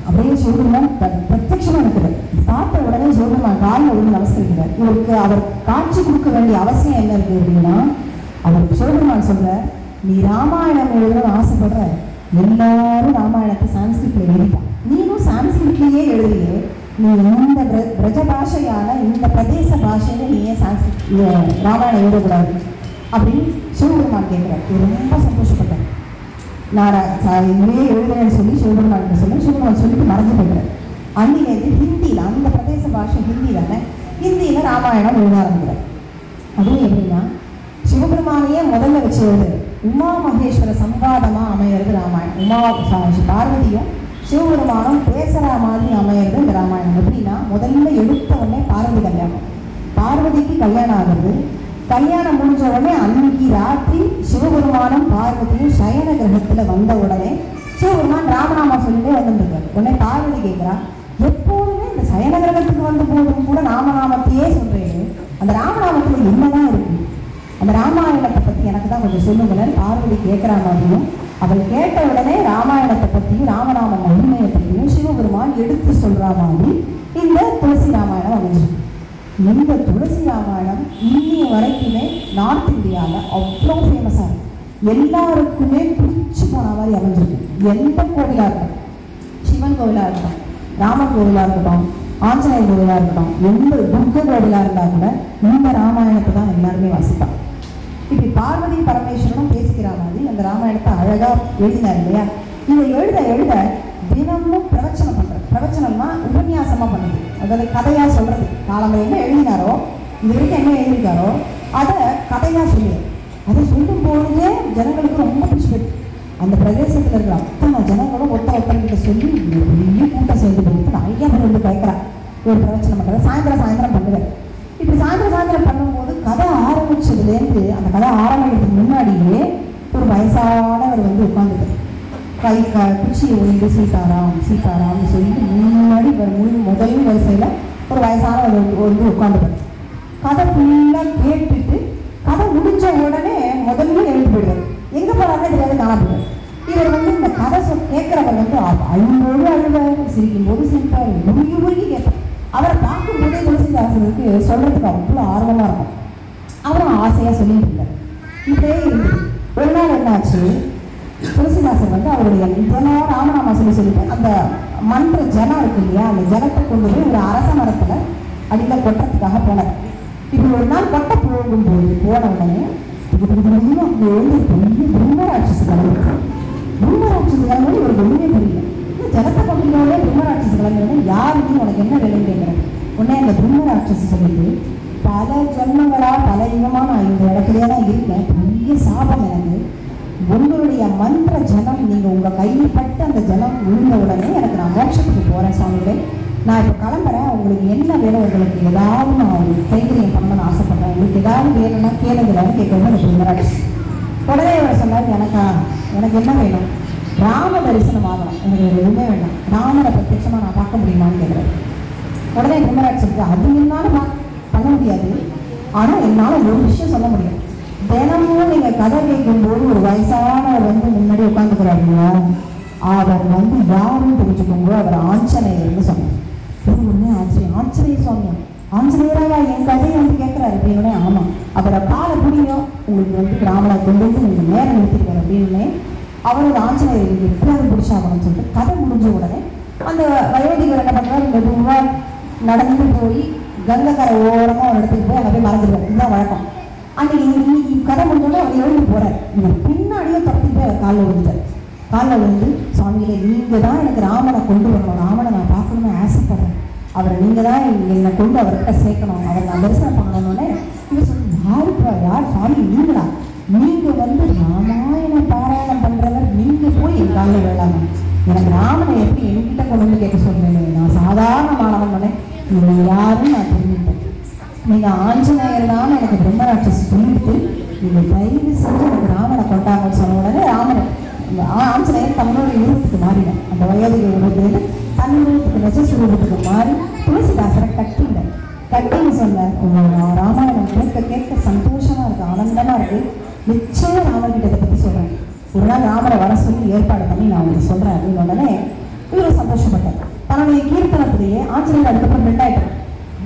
Speaker 1: அப்படியே சிவபெருமான் பிரத்யட்சமா இருக்கிறார். பார்த்த உடனே சிவபெருமான் காலில் விழுந்து நமஸ்கரிக்கிறார். இவருக்கு அவர் காட்சி கொடுக்க வேண்டிய அவசியம் என்ன இருக்கு அப்படின்னா, அவர் சிவபெருமான் சொல்ற, நீ ராமாயணம் எழுதணும்னு ஆசைப்படுற, எல்லாரும் ராமாயணத்தை சான்ஸ்கிரிட்ல எழுதிட்டான், நீனும் சான்ஸ்கிரிட்லயே எழுதியே, நீ இந்த பிரஜ பாஷையான இந்த பிரதேச பாஷையில நீ ஏன் சான்ஸ்கிரிட் ராமாயணம் எழுதக்கூடாது அப்படின்னு சிவபெருமான் கேட்கிறார். இவர் ரொம்ப சந்தோஷப்பட்டார். நான் இனிமே எழுதுறேன்னு சொல்லி சிவபெருமான் சொல்லி சிவபெருமான் சொல்லிட்டு மறந்து போகிறார். அன்னிலேருந்து ஹிந்தியில், அந்த பிரதேச பாஷை ஹிந்தி தானே, ஹிந்தியில் ராமாயணம் எழுத ஆரம்பிக்கிறார். அதுவும் எப்படின்னா, சிவபெருமானையே முதல்ல வச்சு எழுது, உமா மகேஸ்வர சம்பாதமாக அமையிறது ராமாயணம். உமா பார்வதியும் சிவபெருமானும் பேசுகிற மாதிரி அமையிறது இந்த ராமாயணம். எப்படின்னா, முதல்ல எடுத்த உடனே பார்வதி கல்யாணம், பார்வதிக்கு கல்யாணம் ஆகுது. கல்யாணம் முடிஞ்ச உடனே அன்னைக்கு ராத்திரி சிவபெருமானும் பார்வதியும் சயன கிரகத்தில் வந்த உடனே சிவபெருமான் ராமநாமா சொல்லிட்டே வந்துருக்காரு. உடனே பார்வதி கேட்குறா, எப்போதுமே இந்த சயன கிரகத்துக்கு வந்து போதும் கூட ராமநாமத்தையே சொல்றேன், அந்த ராமநாமத்தில் என்னதான் இருக்கு, அந்த ராமாயணத்தை பற்றி எனக்கு தான் கொஞ்சம் சொல்லுங்களேன் பார்வதி கேட்குற மாதிரியும், அவள் கேட்ட உடனே ராமாயணத்தை பற்றியும் ராமநாம மகிமையை பற்றியும் சிவபெருமான் எடுத்து சொல்கிற மாதிரி இந்த துளசி ராமாயணம் அமைஞ்சிருக்கு. இந்த துளசி ராமாயணம் இன்னைய வரைக்குமே நார்த் இந்தியாவில் அவ்வளோ ஃபேமஸாக இருக்கு. எல்லாருக்குமே பிடிச்சி போன மாதிரி அமைஞ்சிருக்கு. எந்த கோவிலாக இருக்கட்டும், சிவன் கோவிலாக இருக்கட்டும், ராமன் கோவிலாக இருக்கட்டும், ஆஞ்சநேயர் கோவிலாக இருக்கட்டும், எந்த துர்க்க கோவிலாக இருந்தால் கூட இந்த ராமாயணத்தை தான் எல்லாருமே வாசிப்பாங்க. இப்படி பார்வதி பரமேஸ்வரனும் பேசிக்கிற மாதிரி அந்த ராமாயணத்தை அழகாக எழுதினார் இல்லையா. இதை எழுத எழுத தினமும் பிரவச்சனம் பண்ணுறது. பிரவச்சனம்னா உபன்யாசமாக பண்ணுது, அதாவது கதையாக சொல்கிறது. காலம்பரை என்ன எழுதினாரோ, இது வரைக்கும் என்ன எழுதியிருக்காரோ அதை கதையாக சொல்லுவார். அதை சொல்லும் பொழுதே ஜனங்களுக்கு ரொம்ப பிடிச்சி போயிடுது. அந்த பிரதேசத்தில் இருக்கிற அத்தனை ஜனங்களும் ஒருத்தர்கிட்ட சொல்லி பெரிய கூட்டம் சேர்ந்து போயிட்டு நிறைய பேர் வந்து கேட்குறாங்க. ஒரு பிரவச்சனம் பண்ணுறது சாயந்தரம் பண்ணுவார். இப்படி சாயந்தரம் பண்ணும்போது கதை ஆரம்பிச்சதுலேருந்து அந்த கதை ஆரம்பிக்கிறதுக்கு முன்னாடியே ஒரு வயசானவர் வந்து உட்காந்துட்டு குச்சியை ஒழிந்து சீதாராம்னு சொல்லிட்டு முன்னாடி முதல் வரிசையில் ஒரு வயசானவர் வந்து உட்காந்துட்டார். கதை ஃபுல்லாக கேட்டுட்டு கதை முடிஞ்ச உடனே முதல்ல எழுந்து போயிடுவார். எங்கே போகிறாருன்னு தெரியாது, காணப்படுவார். இவர் வந்து இந்த கதை கேட்குறவர் வந்து அழும்போது அழுவார், சிரிக்கும் போது சிரிப்பார், உருகி கேட்பார். அவரை பார்க்கும்போதே துளசிதாசனுக்கு சொல்கிறதுக்கு அவ்வளோ ஆர்வமாக இருக்கும். அவரும் ஆசையாக சொல்லிட்டு இருந்தார். இப்படியே இருந்தது. ஒரு நாள் என்னாச்சு, துளசிதாசன் வந்து அவருடைய தினம் ராமநாமா சொல்லிட்டு அந்த மன்ற ஜனம் இருக்கு இல்லையா, அந்த ஜனத்தை கொண்டு போய் ஒரு அரச மரத்தில் அடியில் கொட்டுறதுக்காக போனார். இப்படி ஒரு நாள் கொட்டை போகும்போது போன உடனே அங்கே எழுந்து பெரிய பிரம்மராட்சசு கிளம்பி பிரம்மராட்சசு கிளம்பி ஒரு ஒன்றுமே புரியல. ஜனத்தை கொண்டோட பிரம்மராட்சசு கிளம்புறது யாருக்கும் உனக்கு என்ன வேலைன்னு கேட்குறேன். உடனே அந்த பிரம்மராட்சசு சொல்லிட்டு, பல ஜென்மங்களா பல யுகமா நான் இந்த இடத்துலயே தான் இருக்கேன், பெரிய சாபம் எனக்கு, உங்களுடைய மந்திர ஜனம் நீங்கள் உங்கள் கைப்பட்டு அந்த ஜனம் விழுந்த உடனே எனக்கு நான் மோட்சத்துக்கு போகிறேன் சுவாமிகளே, நான் இப்போ கிளம்புறேன், உங்களுக்கு என்ன வேணும், உங்களுக்கு ஏதாவது நான் உங்களுக்கு கைங்கரியம் பண்ணணும்னு ஆசைப்பட்றேன், உங்களுக்கு ஏதாவது வேணும்னா கேளுங்களான்னு கேட்கணும் எனக்கு பிரம்மராட்சஸ். உடனே அவர் சொன்னார், எனக்கு என்ன வேணும், ராம தரிசனம் ஆகணும், எனக்கு எதுவுமே வேண்டாம், ராமனை பிரத்யட்சமாக நான் பார்க்க முடியுமான்னு கேட்குறேன். உடனே பிரம்மராட்சஸுக்கு அது என்னாலும் பண்ண முடியாது, ஆனால் என்னால் ஒரு விஷயம் சொல்ல முடியும். தினமும் நீங்கள் கதை கேட்கும்போது ஒரு வயசானவர் வந்து முன்னாடி உட்காந்துக்கிறாருங்க, அவர் வந்து யாரும் தெரிஞ்சுக்கோங்க, அவர் ஆஞ்சநேயர்னு சொன்னார். ஒன்று ஆஞ்சநேய சுவாமியா, ஆஞ்சநேயராக என் கதையை வந்து கேட்குறாரு அப்படின்னு. ஆமாம், அவரை காலை பிடிக்கும், உங்களுக்கு வந்து ராமனை கொண்டு வந்து நீங்கள் நேரம் நிறுத்திருக்காரு அப்படின்னு அவரோட ஆஞ்சநேயர் எப்படியாவது பிடிச்சாகணும்னு சொல்லிட்டு கதை முடிஞ்ச உடனே அந்த வயோதிகர் என்ன பண்ணுறாரு, மெதுவாக நடந்து போய் கங்கை கரை ஓரமாக ஒரு இடத்துக்கு போய் அங்கே போய் மறந்துடுவார். இதுதான் வழக்கம். அன்றைக்கி இன்னைக்கு கதை முடிஞ்சோடனே அவர் எழுந்து போகிறார். இவர் பின்னாடியே துரத்தி போய் அவர் காலில் விழுந்தார். காலில் விழுந்து, சுவாமிகளே நீங்கள் தான் எனக்கு ராமனை கொண்டு வரணும், ராமனை நான் பார்க்கணும்னு ஆசைப்படுறேன், அவரை நீங்கள் தான் என்னை கொண்டு அவர்கிட்ட சேர்க்கணும், அவரை நான் தரிசனம் பண்ணணுன்னே இவர் சொல்லி, யாருப்பா, யார் சுவாமி நீங்களா, நீங்கள் வந்து ராமாயண பாராயணம் பண்ணுறவர், நீங்கள் போய் என் காலில் விழாங்க, எனக்கு ராமனை எப்படி என்கிட்ட கொண்டு வந்து கேட்க சொல்கிறேன், நான் சாதாரணமானவனே இவங்க யாரும் நான் தெரிஞ்சுட்டேன், நீங்கள் ஆஞ்சநேயர் தான் எனக்கு பிரம்மராட்சசி சொல்லிட்டு நீங்கள் தயவு செஞ்சு எனக்கு ராமனை கொண்டாங்கன்னு சொன்ன உடனே ராமனை ஆஞ்சநேயர் தன்னோட உருவத்துக்கு மாறினேன். அந்த வயது உருவத்துலேருந்து தன் உருவத்துக்கு நெஜஸ் உருவத்துக்கு மாறி துளசிதாசரை கட்டின்னு சொன்னேன். ராமாயணம் கேட்க கேட்க சந்தோஷமாக இருக்குது, ஆனந்தமாக இருக்குது, நிச்சயம் ராமர்கிட்ட இதை பற்றி சொல்கிறேன், ஒரு நாள் ராமரை வர சொல்லி ஏற்பாடு பண்ணி நான் உங்களுக்கு சொல்கிறேன் அப்படின்னு உடனே இவரும் சந்தோஷப்பட்டேன். தன்னுடைய கீர்த்தனத்திலேயே ஆஞ்சநேயர் அதுக்கப்புறம் ரெண்டாயிட்டார்.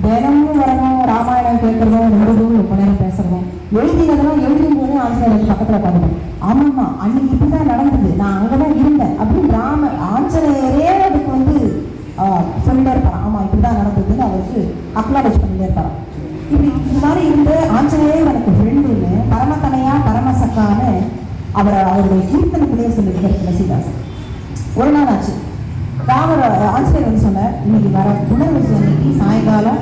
Speaker 1: தினமும் வரணும், ராமாயணம் கேட்குறதும், ரொம்ப நேரம் பேசுகிறதும், எழுதினதெல்லாம் எழுதும் போதே ஆஞ்சநேயர் பக்கத்தில் உட்காந்துடும். ஆமாம்மா அன்னைக்கு இப்படி தான் நடந்தது, நான் அங்கே தான் இருந்தேன் அப்படின்னு ஆஞ்சநேயரே அதுக்கு வந்து சொல்லிட்டே இருப்பான். ஆமாம் இப்படி தான் நடந்ததுன்னு அவருக்கு அக்னாலேஜ் பண்ணிட்டே இருப்பாரான். இப்படி இது மாதிரி இருந்து ஆஞ்சநேயர் எனக்கு ஃப்ரெண்டுன்னு பரமத்தனையா பரமசக்கான்னு அவருடைய கீர்த்தனத்திலேயே சொல்லியிருக்கார் துளசிதாசன். ஒரு நாள் ஆச்சு, ஆஞ்சநேயர் வந்து சொன்னார், இன்னைக்கு வர புனர்வசு அன்னைக்கு சாயங்காலம்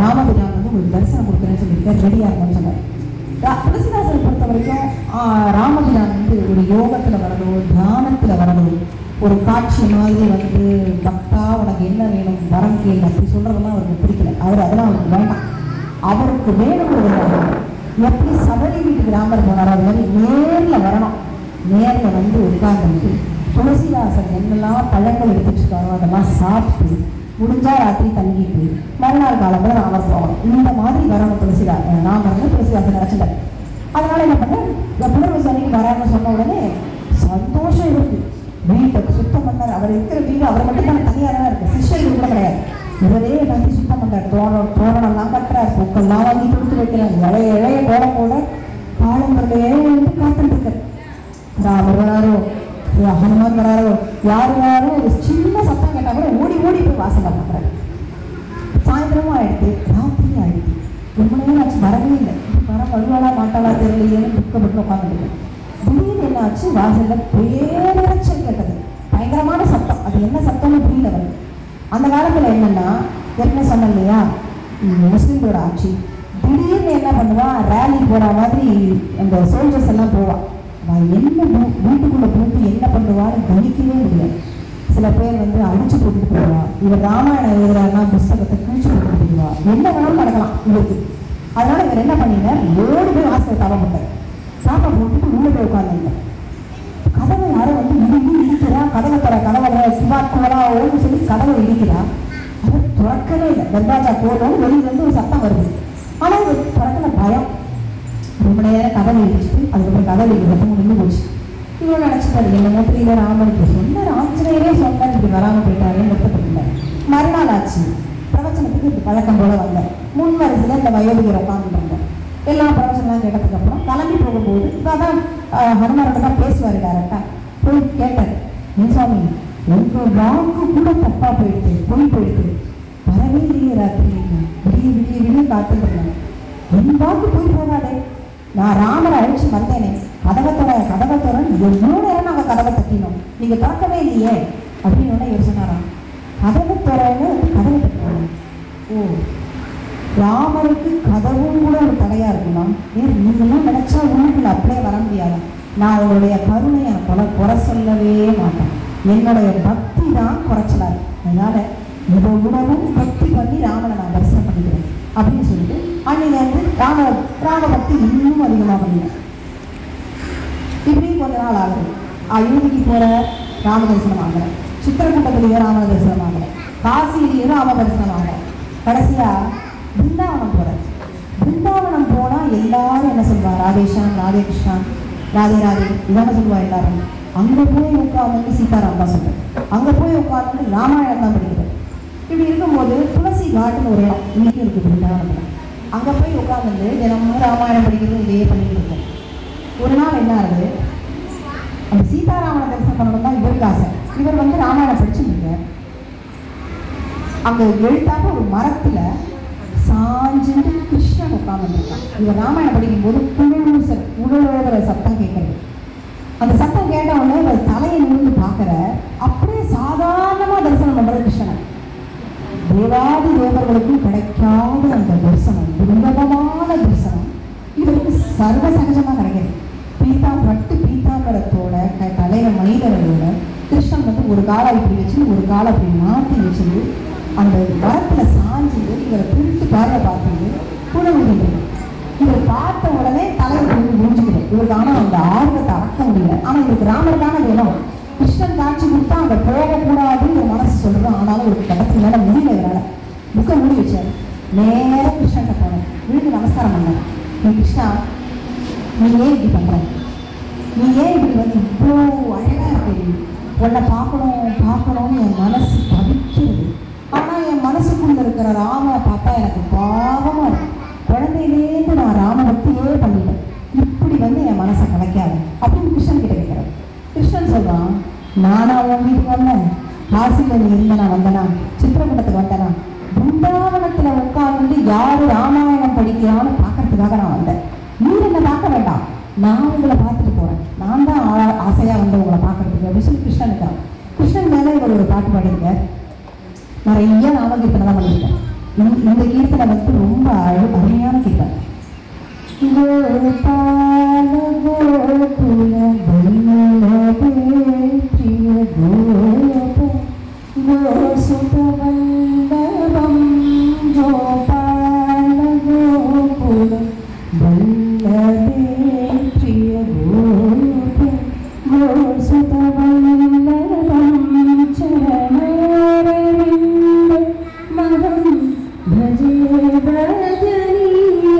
Speaker 1: ராமபிரான் வந்து உங்களுக்கு தரிசனம் கொடுக்குறேன்னு சொல்லியிருக்கார், ரெடியாக இருக்குன்னு சொன்னார். துளசிதாசனை பொறுத்த வரைக்கும் ராமபிரான் வந்து ஒரு யோகத்தில் வரணும், தியானத்தில் வரணும், ஒரு காட்சி மாதிரி வந்து பக்தா உனக்கு என்ன வேணும் வரம் கேள்வி அப்படி சொல்கிறதெல்லாம் அவருக்கு பிடிக்கல. அதெல்லாம் அவருக்கு வேண்டாம். அவருக்கு வேணுங்கிறது எப்படி சபரி வீட்டுக்கு ராமர் போனாரோ அது மாதிரி நேரில் வரணும், நேரில் வந்து உட்கார்ந்து துளசிதாசன் என்னெல்லாம் பழங்கள் எடுத்துச்சுக்காரோ அதெல்லாம் சாப்பிட்டு முடிஞ்சால் ராத்திரி தங்கிட்டு மறுநாள் காலத்தில் ராமர் போகணும். இந்த மாதிரி வரணும் ராமர் துளசிதாசன் நினச்சிட்டார். அதனால என்ன பண்ணேன், புனர்வசு அன்னைக்கு வரான்னு சொன்ன உடனே சந்தோஷம் இருக்கு. வீட்டை சுத்தம் பண்ணார். அவர் இருக்கிற வீடு அவர் மட்டும் தான் தனியாக தான் இருக்கு, சிஷ்யர்கள் கூட கிடையாது. இவரே எல்லாத்தையும் சுத்தம் பண்ணுறார், தோரணம்லாம் கட்டுறார், பூக்கள்லாம் வாங்கி கொடுத்து வைக்கிறார். இழைய தோரம் போட காலம்பரையே வந்து காத்துட்டு இருக்கார். ராமர் வராரோ, ஹனுமான் வராரோ, யாரோ ஒரு சின்ன சத்தம் கேட்டால் கூட ஓடி ஓடி போய் வாசல் பண்ணுறாரு. சாயந்தரமும் ஆயிடுச்சு, ராத்திரியும் ஆயிடுச்சு, ரொம்ப நேரம் ஆச்சு, வரவே இல்லை. வர வருவாளா மாட்டாளா தெரியலையேன்னு துக்கப்பட்டு உட்காந்துட்டு திடீர்னு என்ன ஆச்சு, வாசலில் பேரச்சல் கேட்டது, பயங்கரமான சத்தம். அது என்ன சத்தம்னு புரியல வருது. அந்த காலத்தில் என்னென்னா ஏற்கனவே சொன்னேன் இல்லையா, முஸ்லீம்களோட ஆட்சி, திடீர்னு என்ன பண்ணுவா, ரேலி போகிற மாதிரி அந்த சோல்ஜர்ஸ் எல்லாம் போவாள். நான் என்ன வீட்டுக்குள்ளே போட்டு என்ன பண்ணுவான்னு கணிக்கவே முடியாது. சில பேர் வந்து அடிச்சு போட்டுட்டு போயிடுவா, இவர் ராமாயணம் எழுதுறாருன்னா புஸ்தகத்தை கிழிச்சு போட்டுட்டு போயிடுவா, என்ன வேணாலும் நடக்கலாம் இவருக்கு. அதனால இவர் என்ன பண்ணினார், ஓடி போய் வாசலை தவ போட்டார். சாப்பா போட்டுட்டு உள்ளே போய் உட்காந்துங்க. கதவை யாரும் வந்து இடிக்கிறா, கதவை சிவாக்குவலா ஓன்னு சொல்லி கதவை இடிக்கிறா. அவர் திறக்கவே இல்லை. தர்வாஜா போடணும், வெளியிலேருந்து ஒரு சத்தம் வருது. ஆனால் இவர் திறக்கல, பயம். ரொம்ப நேரம் கதவை இடிச்சுட்டு அதுக்கப்புறம் கதவை இடிக்கிறதும் நின்று போச்சு. இவங்க நினச்சிட்டாரு, என்ன மூத்திரியில் ராமனுக்கு சொன்னார், ஆஞ்சநேயரே சொன்னார், இப்படி வராமல் போயிட்டாருன்னு நிறுத்தப்பட்டிருந்தார். மறுநாள் ஆச்சு, பிரவச்சனத்துக்கு இப்படி பழக்கம் போல வந்தார். முன் வரிசையில் இந்த வயோதிகரை உட்காந்துட்டாங்க. எல்லா பிரவச்சனெலாம் கேட்டதுக்கப்புறம் கிளம்பி போகும்போது அதான் ஹனுமாரோட தான் பேசுவார் டேரக்டாக. போய் கேட்டார், ஏன் சுவாமி உங்கள் வாக்கு கூட தப்பாக போயிடுது, போயிடுது, வரவே இல்லையே ராத்திரி, விடிய காத்துருந்தேன், என் வாக்கு போய் போகாதே, நான் ராமரை அழிச்சு வந்தேனே, கதவை தோறன் எவ்வளோ நேரம் நாங்கள் கதவை தட்டினோம், நீங்கள் திறக்கவே இல்லையே அப்படின்னு இவர் சொன்னாராம். கதவை தோறன்னு கதவை தட்டணும். ஓ, ராமருக்கு கதவும் கூட ஒரு தடையாக இருக்குமா? ஏன் நீங்கள்லாம் நினச்சா உள்ளுக்குள்ள அப்படியே வர முடியாது. நான் அவருடைய கருணையை குறை சொல்லவே மாட்டேன், என்னுடைய பக்தி தான் குறைச்சலாரு. அதனால் இதை விடவும் பக்தி பண்ணி ராமனை நான் தரிசனம் பண்ணிக்கிறேன் அப்படின்னு சொல்லிட்டு அன்னிலேருந்து ராம பக்தி இன்னும் அதிகமாக பண்ணினேன். இப்படி கொஞ்ச நாள் ஆகுது. அயோத்திக்கு போகிற ராம தரிசனம் ஆகலை, சித்திரக்கூட்டத்திலேயே ராம தரிசனம் ஆகலை, காசியிலேயே ராம தரிசனம் ஆகலை. கடைசியாக பிருந்தாவனம் போகிறேன். பிருந்தாவனம் போனால் எல்லாரும் என்ன சொல்லுவாங்க, ராதேஷான், ராதே கிருஷ்ணான், ராதே ராதே இதான சொல்லுவா எல்லாரும். அங்கே போய் உட்காந்து சீதாராம் தான் சொல்கிறேன், அங்கே போய் உட்காந்து ராமாயணம் தான் படிக்கிறேன். இப்படி இருக்கும்போது துளசி காட்டுன்னு ஒரு இடம் இன்னைக்கு இருக்குது பிருந்தாவனத்தில். அங்கே போய் உட்காந்து தினமும் ராமாயணம் படிக்கிறது இதையே பண்ணிட்டு இருக்கோம். ஒரு நாள் என்ன ஆகுது, அந்த சீதாராமனை தரிசனம் பண்ணணும் தான் இவருக்கு ஆசை. இவர் வந்து ராமாயணம் படிச்சுருக்கார். அங்கே எழுத்தாக்க ஒரு மரத்தில் சாஞ்சுட்டு கிருஷ்ணன் உட்காந்துருக்கான். இவர் ராமாயணம் படிக்கும்போது உடலோதர சத்தம் கேட்கறது. அந்த சத்தம் கேட்ட உடனே இவர் தலையை நிமிர்ந்து பார்க்குற, அப்படியே சாதாரணமாக தரிசனம் பண்ணுற கிருஷ்ணன். தேவாதி தேவர்களுக்கும் கிடைக்காத அந்த தரிசனம், துர்லபமான தரிசனம் இவருக்கு சர்வ சகஜமாக கிடைக்கிறது. பீதாம்பரத்தோட தலையில மனிதர்களோட கிருஷ்ணன் வந்து ஒரு காலை இப்படி வச்சு ஒரு காலை அப்படி மாற்றி வச்சுட்டு அந்த மரத்தில் சாஞ்சிட்டு இவரை பிரித்து பார்வை பார்த்துட்டு கூட முடியுது. இவர் பார்த்த உடனே தலையை கொண்டு முடிஞ்சுக்கிறேன் இவருக்கு. ஆனால் அந்த ஆர்வத்தை அடக்க முடியல. ஆனால் இவருக்கு ராமர் தானே வேணும். கிருஷ்ணன் காட்சி கொடுத்தா அங்கே போகக்கூடாது ஒரு மனசு சொல்கிறோம். ஆனாலும் ஒரு கடத்துக்கு மேலே முடியல. இவரால் புக்கை மூடி வச்சார். நேராக கிருஷ்ணன்கிட்ட போனேன், விழுந்து நமஸ்காரம் பண்ணேன். நீ கிருஷ்ணா, நீ ஏன் இப்படி பண்ணுற? நீ ஏன் இப்படி வந்து இவ்வளோ அழகாக இருக்கு? உன்னை பார்க்கணும்னு என் மனசு தவிக்கிறது. ஆனால் என் மனசுக்குள்ள இருக்கிற ராமனை பார்த்தா எனக்கு பாவமாக இருக்கும். குழந்தையிலேருந்து நான் ராமபக்தியே பண்ணிட்டேன். இப்படி வந்து என் மனசை கலைக்காது அப்படின்னு கிருஷ்ணன் கிட்ட கேட்குறேன். கிருஷ்ணன் சொல்கிறான், நானா உன் வீட்டுக்கு வந்தேன்? காசியில் நீ இருந்தனா வந்தனா? சித்திரக்கூடத்துக்கு வந்தனா? பிருந்தாவனத்தில் உட்கார்ந்து யார் ராமாயணம் படிக்கிறான்னு பார்க்கறதுக்காக நான் வந்தேன். நீ என்னை பார்க்க வேண்டாம், நான் உங்களை பார்த்துட்டு போகிறேன். நான் தான் ஆசையாக வந்து உங்களை பார்க்கறதுக்கு அப்படின்னு சொல்லி கிருஷ்ணன் இருக்கான். கிருஷ்ணன் மேலே இவர் ஒரு பாட்டு பாடியிருக்கார். நிறைய நாமகீர்த்தனை தான் பண்ணியிருக்கேன். இந்த கீர்த்தனை வந்து ரொம்ப அருமையான கீர்த்தனை. கோபால கோகுல வல்லபேற்றிய கோப கோசுத வல்லபம் கோபால கோகுல வல்லபேற்றிய கோப கோசுத வல்லபம் சரணாரவிந்த மகம் भजे भजनीय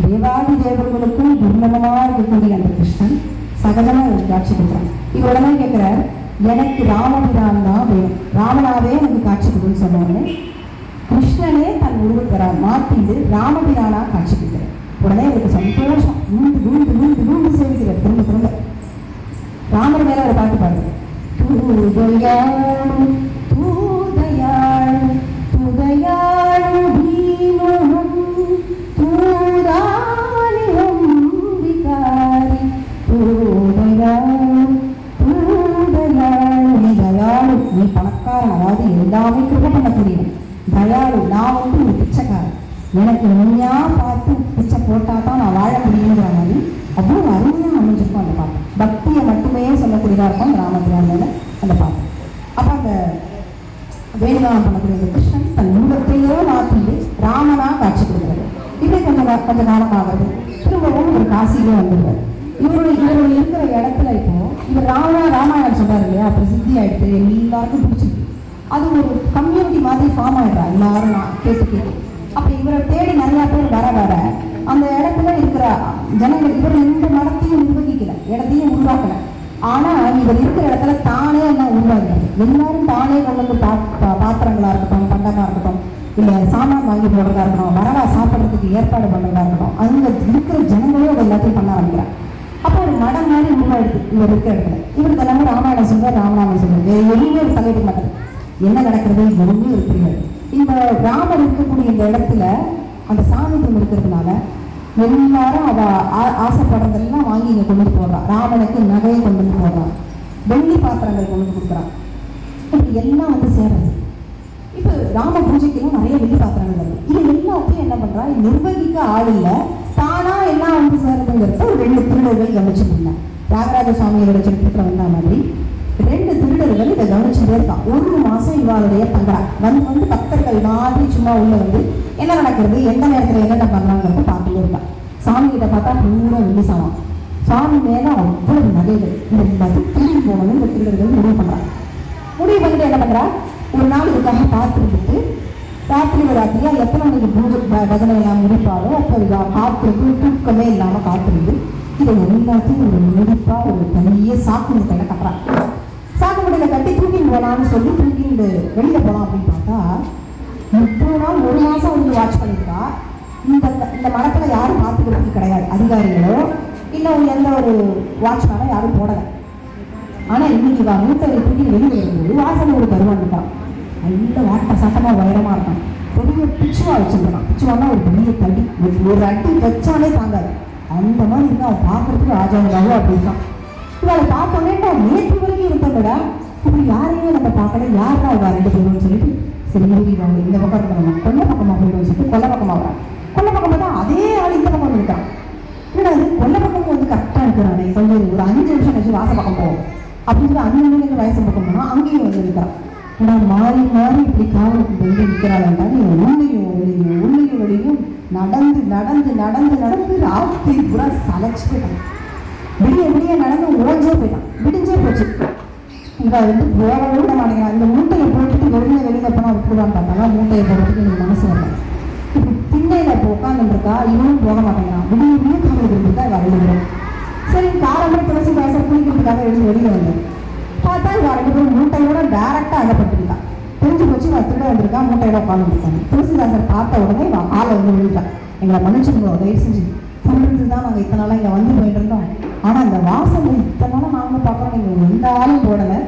Speaker 1: தேவாதி தேவர்களுக்கும் துர்லபமாக இருக்கக்கூடிய அந்த கிருஷ்ணன் சகஜமாக ஒரு காட்சி கொடுக்குறான். இவர் உடனே கேட்குறார், எனக்கு ராமபிரான் தான் வேணும், ராமனாவே எனக்கு காட்சி கொடுன்னு சொன்னோடனே கிருஷ்ணனே தன் உருவத்தை மாற்றிட்டு ராமபிரானா காட்சி கொடுக்குறார். உடனே இவருக்கு சந்தோஷம், நூண்டு சேவிக்கிறார். திரும்ப திரும்ப ராமர் மேல ஒரு பாட்டு பாடுறார். தூதயாள் தூதயாள் தூதயாள் பீமுகம் தூதானிகம் விகாரி தூதயாள் தூதயாள். நீ தயாளு, நீ பணக்காரன், அதாவது எல்லாமே கிருபை பண்ணக்கூடியவன். தயாளு, நான் வந்து ஒரு பிச்சைக்காரன், எனக்கு நீயா பார்த்து பிச்சை போட்டால் தான் நான் வாழ முடியுங்கிற மாதிரி அவ்வளோ அருமையாக அமைஞ்சிருக்கும் அந்த பாட்டு. பக்தியை மட்டுமே சொல்லக்கூடியதாக இருக்கும் ராமபிரானில் அந்த பாட்டு. அப்போ அந்த வேணுகானம் பண்ணக்கூடிய அந்த கிருஷ்ணன் தன் உருவத்தையோ மாற்றிட்டு ராமனா காட்சி கொடுக்குறது. இப்படி கொஞ்ச காலமாகிறது. திரும்பவும் ஒரு காசியிலே வந்துடுவார். இவருடைய இருக்கிற இடத்துல இப்போ இவர் ராமாயணம் சொல்றாரு இல்லையா, பிரசித்தி ஆயிடுத்து, எல்லாருக்கும் பிடிச்சிருக்கு. அது ஒரு கம்யூனிட்டி மாதிரி ஃபார்ம் ஆயிடுறா, எல்லாரும் கேட்டு. அப்போ இவரை தேடி நிறையா பேர் வர அந்த இடத்துல இருக்கிற ஜனங்கள் இவர் எந்த மடத்தையும் நிர்வகிக்கல, இடத்தையும் உருவாக்கல. ஆனால் இவர் இருக்கிற இடத்துல தானே எல்லாம் உருவாக்குறாரு. எல்லாரும் தானே கொண்டு வந்து பாத்திரங்களா இருக்கட்டும், பண்டமாக இருக்கட்டும், இல்லை சாமான் வாங்கி போடுறதா இருக்கட்டும், வரவா சாப்பிட்றதுக்கு ஏற்பாடு பண்ணுறதா இருக்கட்டும், அங்கே இருக்கிற ஜனங்களும் அது எல்லாத்தையும் பண்ண ஆரம்பிக்கிறார். அப்போ ஒரு மடம் மாதிரி உருவாயிடுது இவர் இருக்கிற இடத்துல. இவருக்கு எல்லாமே ராமாயணம் சொல்றார், ராமநாமம் சொல்றாரு. எதுவுமே ஒரு தலையிட மாட்டார். என்ன நடக்கிறது எதுவுமே ஒரு தெரியாது. இந்த ராமர் இருக்கக்கூடிய இந்த இடத்துல அந்த சாநித்தியம் இருக்கிறதுனால எல்லாரும் அவ ஆசைப்படுறதெல்லாம் வாங்கி இங்கே கொண்டு வந்து போடுறான். ராமனுக்கு நகையை கொண்டு வந்து போடுறான், வெள்ளி பாத்திரங்கள் கொண்டு வந்து கொடுக்குறான். இப்படி எல்லாம் வந்து சேர்றது. இப்போ ராம பூஜைக்கெல்லாம் நிறைய வெள்ளி பாத்திரங்கள் வருது. இது எல்லாத்தையும் என்ன பண்றா, நிர்வகிக்க ஆள் இல்லை, தானா எல்லாம் வந்து சேர்றதுங்கிறத ஒரு 2 திருடர்கள் கவனிச்சுட்டு இருந்தாங்க. தியாகராஜ சுவாமியோட சரித்திரத்துல வந்த மாதிரி 2 திருடர்கள் இதை கவனிச்சுட்டே இருக்கான். 1 மாசம் இவாளுடைய தங்கடா வந்து பக்தர்கள் மாதிரி சும்மா உள்ள வந்து என்ன நடக்கிறது, எந்த நேரத்துல என்னென்ன பண்ணலாங்கிறத பார்த்துட்டே இருக்கான். சாமி கிட்ட பார்த்தா பூரா வெள்ளி சாமான், சாமி மேல அவ்வளவு நகைகள். இந்த திருடி போகணும் இந்த திருடர்கள் முடிவு பண்றாங்க. முடிவு பண்ணிட்டு என்ன பண்றா, ஒரு நாள் இதுக்காக பார்த்துட்டு ராத்திரி ராத்திரியா எத்தனை மணிக்கு பூஜை பஜனை எல்லாம் முடிப்பாரோ அப்போ காத்திருக்கு, தூக்கமே இல்லாம காத்திருந்து இதை எல்லாத்தையும் ஒரு முடிப்பா ஒரு தனியே சாக்கு முட்டையில கட்டுறான். சாக்கு முட்டையில கட்டி தூக்கிட்டு போலான்னு சொல்லி தூக்கிட்டு வெளியில போலாம் அப்படின்னு பார்த்தா, 30 நாள் 1 மாசம் வந்து வாட்ச் பண்ணியிருக்கா. இந்த மடத்துல யாரும் பார்த்துக்கிறதுக்கு கிடையாது, அதிகாரிகளோ இல்லை எந்த ஒரு வாட்ச்மேனோ யாரும் போடலை. ஆனா இன்னைக்கு மூட்டையை தூக்கி வெளியே வரும்போது வாசனை ஒரு கருவான் இருக்கான், நல்ல வாட்ட சட்டமா உயரமா இருக்கான், பெரிய பிச்சுவா வச்சிருக்கான். பிச்சுவானா ஒரு பெரிய தடி, ஒரு அடி வச்சாலே தாங்காது, அந்த மாதிரி இருந்தா அவன் பார்க்கறதுக்கு ராஜாவாக அப்படி இருக்கான். இவளை பார்க்க வேண்டாம், நேற்று வரைக்கும் இருந்தவங்க இப்படி யாரையுமே நம்ம பார்க்கல, யாரா அவ 2 பேரும் சொல்லிட்டு சரி வாங்க இந்த பக்கம் இருந்தவங்க கொல்ல பக்கமா போயிடும் சொல்லிட்டு கொல்ல பக்கமா வரான். கொல்ல பக்கமா தான் அதே ஆள் இந்த பக்கம் இருக்கான். ஏன்னா கொல்ல பக்கம் வந்து கரெக்டா இருக்கிறானே, கொஞ்சம் ஒரு 5 நிமிஷம் கழிச்சு வாச பக்கம் போவோம் அப்படின்னு 5 நிமிஷம் வயசு பக்கம் போனா அங்கேயும் வந்து இருக்கிறான். ஏன்னா மாறி மாறி இப்படி காவலுக்கு வந்து நிற்கிறாள். உள்ளையும் வெளியும் நடந்து நடந்து நடந்து நடந்து ராத்திரி பூரா சலைச்சுட்டான். விடிய நடந்து ஓஞ்சே போயிட்டான், விடிஞ்சே போச்சு. இவ வந்து போக விட மாட்டேங்கிறான். இந்த மூட்டையை போட்டுட்டு வெளியில போனா விட்டுருவான்னு பார்த்தாலும் மூட்டையை போடுறதுக்கு எனக்கு மனசு வரல. இப்படி திண்ணையில இப்போ உட்காந்துருக்கா, இவனும் போக மாட்டேங்கிறான். விடிய காவலுக்கு இருக்கா இவ எழுதுறோம். சரி காலம்பரை துளசி தாசர் குளிக்கிறதுக்காக எழுந்து வெளியில வந்தேன். பார்த்தா இவ 2 பேரும் மூட்டையோட டைரக்டா அகப்பட்டுருக்கான். தெரிஞ்சு போச்சு இவ திருட வந்திருக்கா, மூட்டையோட உட்காந்துருக்காங்க. துளசிதாசர் பார்த்த உடனே இவ ஆளை வந்து விழுட்டான். எங்களை மன்னிச்சுருந்தோம், தயவு செஞ்சு திருடுறது தான் நாங்கள் இத்தனை நாளாக இங்கே வந்து போயிட்டு இருந்தோம். ஆனால் அந்த வாசல் இத்தனை நாளாக நாங்களும் பார்க்குறோம், நீங்கள் எந்த ஆளும் போடலை.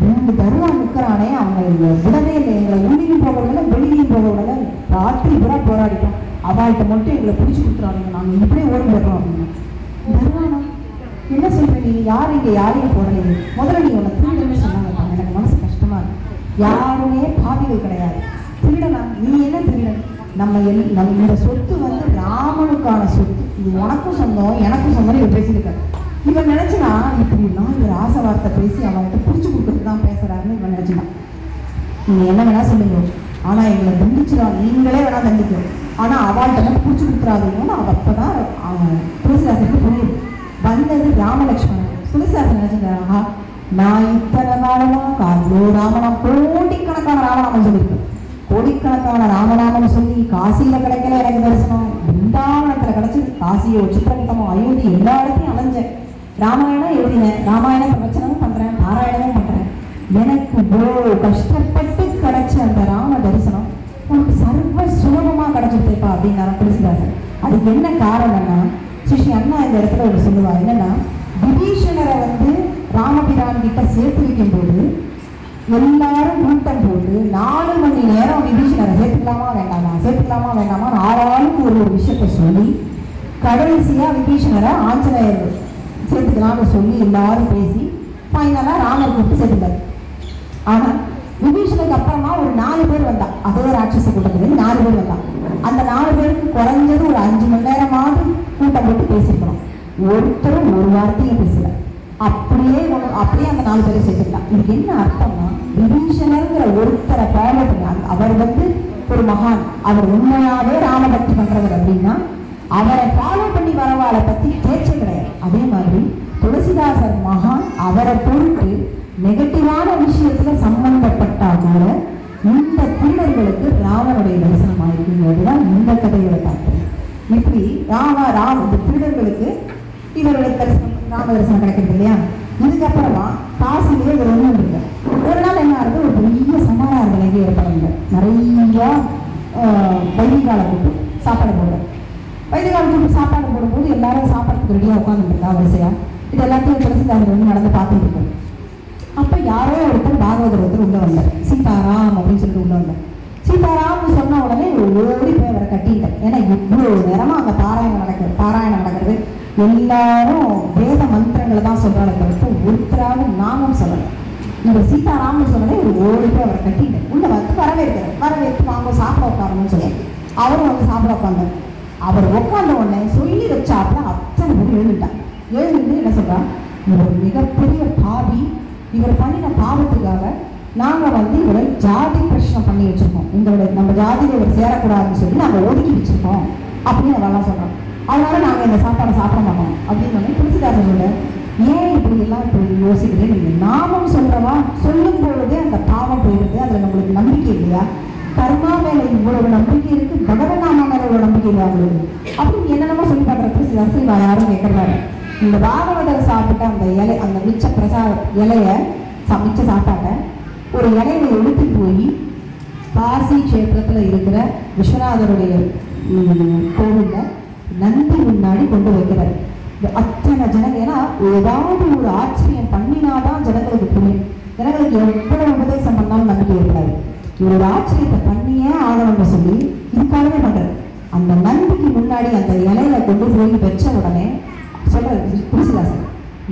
Speaker 1: 2 தருவான் நிற்கிறானே, அவங்க விடவே இல்லை, எங்களை உள்ளியும் போக விடலை வெளியும் போக விடலை. ராத்திரி பூரா போராடிட்டோம், அவள்கிட்ட மட்டும் எங்களை பிடிச்சி கொடுத்துறாங்க, நாங்கள் இப்படியே ஓடி போடுறோம் அப்படின்னா. தருவானா என்ன சொல்கிறேன், நீ யார் இங்கே யாரையும் போடலையே, முதல்ல நீ உன்னை திருடன்னு சொன்னாங்க. எனக்கு மனசு கஷ்டமா இருக்கு. யாருமே பாவிகள் கிடையாது, திருடனா நீ என்ன திருடன்? நம்ம இந்த சொத்து வந்து ராமனுக்கான சொத்து, இது உனக்கும் சொந்தம் எனக்கும் சொந்தம். இவர் பேசியிருக்காரு. இவன் நினைச்சுனா இப்படிலாம் இவர் ஆசை வார்த்தை பேசி அவன்கிட்ட பிடிச்சி கொடுக்கறது தான் பேசுறாருன்னு இவன் நினைச்சுனான். நீங்க என்ன வேணா சொல்லுங்க, ஆனா எங்களை தண்டிச்சிடும், நீங்களே வேணா தண்டிக்கும், ஆனா அவள்கிட்ட மட்டும் பிடிச்சி கொடுத்துறாதீங்கன்னு அவ அப்பதான் அவன் துளசிதாசனுக்கு புரியுது. வந்தது ராமலட்சுமணன். துளசிதாசன் நினைச்சுட்டாங்க, நான் இத்தனை நாளெல்லாம் காலோ ராமநாமம் கோடிக்கணக்கான ராமநாமம் சொல்லியிருக்கேன், கோடிக்கணக்கான ராமநாமம் சொல்லி காசியில கிடைக்கல எனக்கு தரிசனம், பிருந்தாவனத்துல கிடைச்சி காசியோ சித்திரகூட்டமோ அயோத்தி எல்லா இடத்தையும் அலைஞ்சேன், ராமாயணம் எழுதினேன், ராமாயண பிரவச்சனமும் பண்றேன், பாராயணமும் பண்றேன். எனக்கு இவ்வளோ கஷ்டப்பட்டு கிடைச்ச அந்த ராம தரிசனம் உனக்கு சர்வ சுலபமா கிடைச்சிருப்பா அப்படின்னு துளசிதாசன். அதுக்கு என்ன காரணம்னா, ஸ்ரீ அண்ணா இந்த இடத்துல ஒரு சொல்லுவா, என்னன்னா விபீஷணரை வந்து ராமபிரான் கிட்ட சேர்த்து வைக்கும் போது எல்லாரும் கூட்டம் போட்டு 4 மணி நேரம் விபீஷணரை சேர்த்துக்கலாமா வேண்டாமா 4 ஆளுக்கு ஒரு விஷயத்தை சொல்லி கடைசியா விபீஷணரை ஆஞ்சநேயர் சேர்த்துக்கலாம்னு சொல்லி எல்லாரும் பேசி ஃபைனலா ராமர் கூப்பிட்டு சேர்த்துட்டார். ஆனா விபீஷணருக்கு அப்புறமா ஒரு 4 பேர் வந்தா, அதே ராட்சச கூட்டத்துலேருந்து 4 பேர் வந்தா. அந்த 4 பேருக்கு குறைஞ்சது ஒரு 5 மணி நேரமாவது கூட்டம் போட்டு பேசியிருக்கணும். ஒருத்தரும் ஒரு வார்த்தையும் பேசல. அப்படியே அந்த 4 பேரை சேர்த்துக்கலாம். இதுக்கு என்ன அர்த்தம்னா, விபீஷணர்ங்கிற ஒருத்தரை ஃபாலோ பண்ணாங்க. அவர் வந்து ஒரு மகான், அவர் உண்மையாவே ராமபக்தி பண்றவர் அப்படின்னா அவரை ஃபாலோ பண்ணி வரவாளை பத்தி பேச்சே கிடையாது. அதே மாதிரி துளசிதாசர் மகான், அவரை பொறுத்து நெகட்டிவான விஷயத்துல சம்பந்தப்பட்டா கூட இந்த திருடர்களுக்கு ராமனுடைய தரிசனம் ஆயிருக்குங்கிறதுதான் இந்த கதையோட தாக்கம். இப்படி இந்த திருடர்களுக்கு இவருடைய தரிசனம் ராம தரிசனம் கிடைக்கிறது இல்லையா. இதுக்கப்புறமா காசிலேயே ஒரு ஒன்றும் இருக்கு. ஒரு நாள் என்ன ஆகுது, ஒரு பெரிய சமாராத நிலையை ஏற்படுங்க. நிறைய வைதிகால கூட்டு சாப்பாடு போடுறேன். வைதிகால கூட்டு சாப்பாடு போடும்போது எல்லாரும் சாப்பாடுக்கு ரெடியாக உட்காந்துருக்கா வரிசையா. இது எல்லாத்தையும் துளசிதாசர் வந்து நடந்து பார்த்துட்டு இருக்கோம். அப்போ யாரோ ஒருத்தர் பாகவதர் ஒருத்தர் உள்ள வந்தார், சீதாராம் அப்படின்னு சொல்லிட்டு உள்ள வந்தார். சீதாராம்னு சொன்ன உடனே ஓடி போய் அவரை கட்டிட்டேன். ஏன்னா இவ்வளோ நேரமா அங்கே பாராயணம் நடக்கிறது, எல்லாரும் வேத மந்திரங்களை தான் சொல்றாங்க, ஒருத்தராக நாமம் சொல்லலை. இவர் சீதாராமன் சொன்னதே ஒரு ஓடி போய் அவரை கட்டிட்டு உள்ள வந்து வரவேற்று வாங்க சாப்பிட உட்காரணும்னு சொல்லி அவரும் வந்து சாப்பிட உட்காந்தார். அவர் உட்காந்த உடனே சொல்லி வச்சாப்புல அத்தனை பேர் எழுந்துட்டு என்ன சொல்றா, இவர் மிகப்பெரிய பாவி, இவர் பண்ணின பாவத்துக்காக நாங்கள் வந்து இவரை ஜாதி பிரச்சனை பண்ணி வச்சிருக்கோம், நம்ம ஜாதியில் இவர் சேரக்கூடாதுன்னு சொல்லி நாங்கள் ஒதுக்கி வச்சிருக்கோம் அப்படின்னு அவெல்லாம் சொல்கிறோம். அதனால நாங்கள் இந்த சாப்பாடை சாப்பிட மாட்டோம் அப்படின்னு சொல்லி துளசிதாசன் சொல்ல, ஏன் இப்படியெல்லாம் இப்படி யோசிக்கிறேன், நீங்கள் நாமம் சொல்கிறவா சொல்லும் பொழுதே அந்த பாவம் போயிடுது, அதில் நம்மளுக்கு நம்பிக்கை இல்லையா, கர்மா மேலே இவ்வளவு நம்பிக்கை இருக்கு, பகவன் நாமா மேலே இவ்வளவு நம்பிக்கை இல்லையா உங்களுக்கு அப்படின்னு என்னென்னமோ சொல்லி பார்க்குற துளசிதாசன் நான் யாரும் கேட்கறாரு. இந்த பாகவதரை சாப்பிட்ட அந்த இலை, அந்த மிச்ச இலையை மிச்ச சாப்பாட்டை ஒரு இலையை எடுத்துட்டு போய் காசி கஷேத்திரத்தில் இருக்கிற விஸ்வநாதருடைய கோவிலில் நந்தி முன்னாடி கொண்டு வைக்கிறார். அத்தனை ஜனங்க, ஏன்னா ஏதாவது ஒரு ஆச்சரியம் பண்ணினாதான் ஜனங்களுக்கு புரியும், ஜனங்களுக்கு எவ்வளவு உபதேசம் பண்ணாலும் நம்பிக்கை இருக்காது. ஒரு ஆச்சரியத்தை பண்ணியே ஆகணும்னு சொல்லி இதுக்காகவே பண்றது. அந்த நந்திக்கு முன்னாடி அந்த இலையில கொண்டு போய் வச்ச உடனே சொல்றாரு துளசிதாசன்,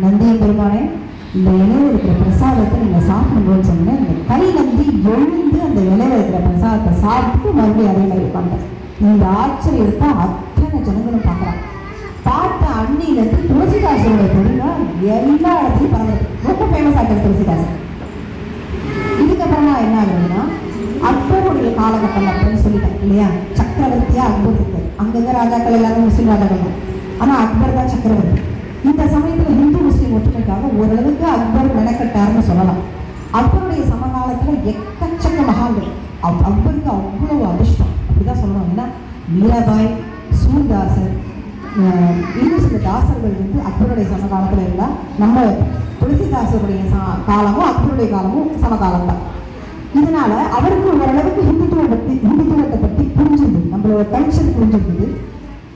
Speaker 1: நந்திய பெருமானே இந்த இலையில இருக்கிற பிரசாதத்தை நீங்க சாப்பிடும்போது சொன்னேன், இந்த கை நந்தி எழுந்து அந்த இலையில இருக்கிற பிரசாதத்தை சாப்பிட்டு மறுபடியும் அதே மாதிரி உட்கார்ந்தேன். இந்த ஆச்சரியத்தை அத்தனை ஜனங்களும் பார்க்குறாங்க. பார்த்த அன்னியிலிருந்து துளசிதாசனோட பெருமை எல்லா இடத்துலையும் பரவாயில்ல, ரொம்ப ஃபேமஸ் ஆகிற துளசிதாசன். இதுக்கப்புறமா என்ன ஆகுதுன்னா, அக்பருடைய காலகட்டம் அப்படின்னு சொல்லிட்டேன் இல்லையா, சக்கரவர்த்தியா அக்பர் இருக்கு. அங்கங்க ராஜாக்கள் எல்லாரும் முஸ்லீம் ராஜாக்கள் தான், ஆனால் அக்பர் தான் சக்கரவர்த்தி. இந்த சமயத்தில் இந்து முஸ்லீம் ஒற்றுமைக்காக ஓரளவுக்கு அக்பர் மெனக்கட்டாருன்னு சொல்லலாம். அக்பருடைய சமகாலத்தில் எக்கச்சக்க மகான்கள், அக்பருக்கு அவ்வளவு அதிர்ஷ்டம் அப்படிதான் சொல்லணும். ஏன்னா மீராபாய், சூர்தாசர், இன்னும் சில தாசர்கள் வந்து அக்பருடைய சமகாலத்தில் இருந்தால், நம்ம துளசிதாசருடைய காலமும் அக்பருடைய காலமும் சமகாலம் தான். இதனால அவருக்கு ஓரளவுக்கு இந்துத்துவத்தை பற்றி புரிஞ்சுது, நம்மளோட கல்ச்சர் புரிஞ்சிருந்தது.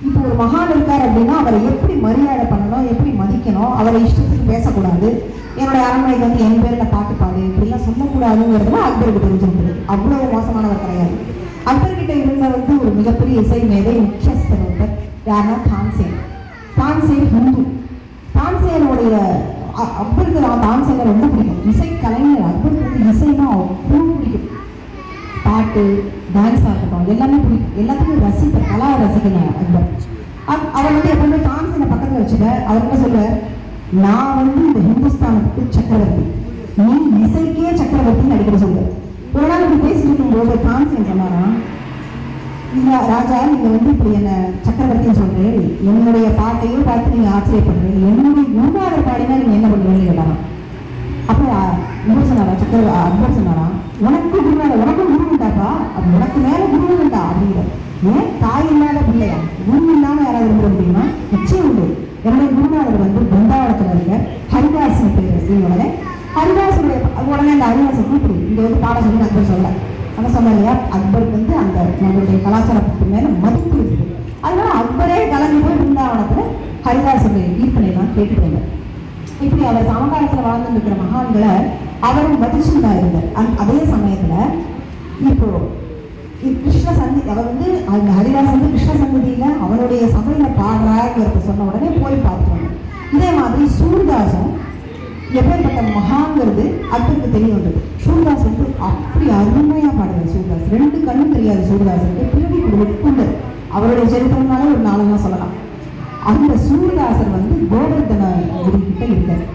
Speaker 1: இப்போ ஒரு மகான் இருக்கார் அப்படின்னா அவரை எப்படி மரியாதை பண்ணணும், எப்படி மதிக்கணும், அவரை இஷ்டத்துக்கு பேசக்கூடாது, என்னுடைய அரண்மனைக்கு வந்து என் பேரில் பாட்டு பாடு இப்படிலாம் சொல்லக்கூடாதுங்கிறதுலாம் அக்பருக்கு தெரிஞ்சிருந்தது. அவ்வளோ மோசமானவர் கிடையாது. அக்பர்கிட்ட இருந்த வந்து ஒரு மிகப்பெரிய இசை மேதை முக்கியஸ்தர் ஒருத்தர் யாருன்னா தான்சேன். தான்சேன் ஹிந்து. தான்சேனுடைய அக்பருக்கு தான்சேனை ரொம்ப பிடிக்கும், இசை கலைஞர். அக்பருக்கு வந்து இசைனா அவ்வளோ பிடிக்கும், பாட்டு டான்ஸாக இருக்கட்டும் எல்லாமே பிடிக்கும், எல்லாத்துக்கும் ரசிப்பேன், கலா ரசிக்கணும் அக்பர். அவர் வந்து எப்பவுமே தான்சேனை பக்கத்தில் வச்சுக்க, அவர் என்ன சொல்ல, நான் வந்து இந்த ஹிந்துஸ்தானுக்கு சக்கரவர்த்தி, நீ இசைக்கே சக்கரவர்த்தின்னு அடிக்கடி சொல்ல. ஒரு நாள் இப்படி பேசிட்டு இருக்கும்போது தான்சேன் சொன்னாரா, இந்த ராஜா நீங்கள் வந்து இப்படி என்ன சக்கரவர்த்தின்னு சொல்கிறேன், என்னுடைய பாட்டையும் பார்த்து நீங்கள் ஆச்சரியப்படுறீங்க, என்னுடைய குருநாதர் பாடினா நீங்கள் என்ன பண்ணுறீங்கன்னு கேட்டாராம். அப்போ இவர் சொன்னாரா, அக்பர் சொன்னாரா, உனக்கும் குரு உண்டாப்பா, அது உனக்கு மேலே குரு உண்டா அப்படிங்கிற. ஏன் தாய் இல்லாத பிள்ளையா, குரு இல்லாமல் யாராவது இருந்துட முடியுமா? நிச்சயம் உண்டு. என்னுடைய குருநாதர் வந்து பிருந்தாவனத்தில் இருக்க ஹரிதாசன் பேர். உடனே ஹரிதாசனுடைய உடனே அந்த ஹரிதாசன் கூப்பிடு இங்கே வந்து பாட சொல்லி அக்பர் சொல்ல. ஆனால் சொன்ன இல்லையா, அக்பருக்கு வந்து அந்த நம்மளுடைய கலாச்சாரத்துக்கு மேலே மதிப்பு இருக்குது. அதனால அக்பரே கலந்து போய் பிருந்தாவனத்தில் ஹரிதாசனுடைய கீர்த்தனை தான் கேட்டுட்டு வந்தார். இப்படி அவர் சமகாலத்தில் வாழ்ந்து இருக்கிற மகான்களை அவரும் மதிச்சுன்னு தான் இருந்தார். அதே சமயத்தில் இப்போ கிருஷ்ண சந்தி, அவர் வந்து அந்த ஹரிதாஸ் வந்து கிருஷ்ண சந்ததியில் அவனுடைய சபையில் பாடுறாங்கிறத சொன்ன உடனே போய் பார்த்துருவாங்க. இதே மாதிரி சூர்தாசும் எப்பேற்பட்ட மகான்கிறது அக்பருக்கு தெரிய வந்தது. சூர்தாஸ் வந்து அப்படி அருமையாக பாடுவார். சூர்தாஸ் 2 கண்ணும் தெரியாது சூர்தாஸுக்கு, பிறவி கொடுக்குண்டு அவருடைய சரித்திரம்னால ஒரு நாளெல்லாம் சொல்லலாம். அந்த சூர்தாசர் வந்து கோவர்தன கிட்ட இருக்கார்.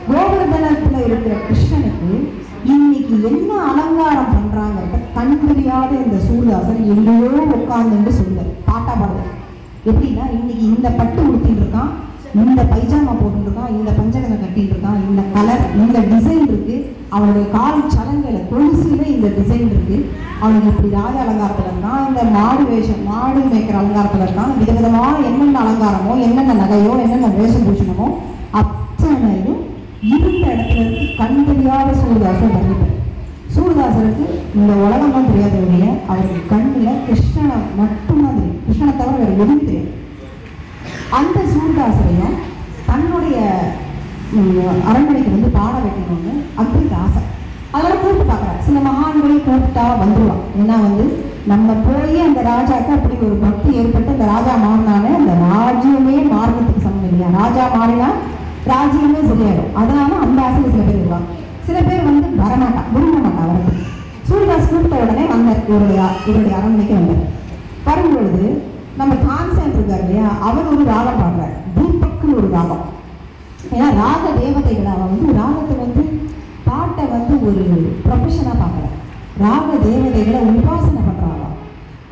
Speaker 1: கோவர்தனத்தில் இருக்கிற கிருஷ்ணனுக்கு இன்னைக்கு என்ன அலங்காரம் பண்றாங்கிறத கண் தெரியாத இந்த சூர்தாசர் எங்கேயோ உட்கார்ந்து சொல்லுவார், பாட்டா பாடுவார். எப்படின்னா, இன்னைக்கு இந்த பட்டு உடுத்திட்டு இருக்கான், இந்த பைஜாமா போட்டுருக்கான், இந்த பஞ்சகனை கட்டிட்டு இருக்கான், இந்த கலர் இந்த டிசைன் இருக்கு, அவனுடைய கால் சலங்கையில கொலுசுல இந்த டிசைன் இருக்கு, அவனுக்கு இப்படி ராஜ அலங்காரத்துல இருக்கான், இந்த மாடு மேய்க்கிற அலங்காரத்துல இருக்கான், விதவிதமா என்னென்ன அலங்காரமோ என்னென்ன நகையோ என்னென்ன வேஷபூஷணமோ அத்தனையும் இருந்த இடத்துல இருக்கு கண் தெரியாத சூர்தாசர் வர்ணிப்பார். சூர்தாசருக்கு இந்த உலகம் தான் தெரியாத ஒழிய அவருக்கு கண்ணில் கிருஷ்ணனை மட்டும்தான் தெரியும், கிருஷ்ணனை தவிர வேறு எதுவும் தெரியும். அந்த சூர்தாசரையும் தன்னுடைய அரண்மனைக்கு வந்து பாட வைக்கணும்னு அக்பருக்கு ஆசை. அதெல்லாம் கூப்பிட்டு பார்க்குறாரு. சில மகான்களையும் கூப்பிட்டா வந்துடுவான். ஏன்னா வந்து நம்ம போய் அந்த ராஜாவுக்கு அப்படி ஒரு பக்தி ஏற்பட்டு அந்த ராஜா மாறினாலே அந்த ராஜ்யமே மாறினதுக்கு சமம் இல்லையா, ராஜா மாறினா ராஜ்யமே சரியாயிடும். அதனால அந்த ஆசையில் சில பேர் வருவாங்க. சில பேர் வந்து வரமாட்டான், விரும்ப மாட்டான் வரது. சூரியதாஸ் கூப்பிட்ட உடனே வந்தார், இவருடைய அரண்மனைக்கு வந்தார். வரும்பொழுது நம்ம தான்சேன் இருக்கார் இல்லையா, அவர் ஒரு ராகம் பாடுறார், தீபக்குன்னு ஒரு ராகம். ஏன்னா ராக தேவதைகளை அவன் வந்து ராகத்தை வந்து பாட்டை வந்து ஒரு ப்ரொஃபஷனாக பார்க்கல, ராக தேவதைகளை உபாசனை பண்ணுறாங்க.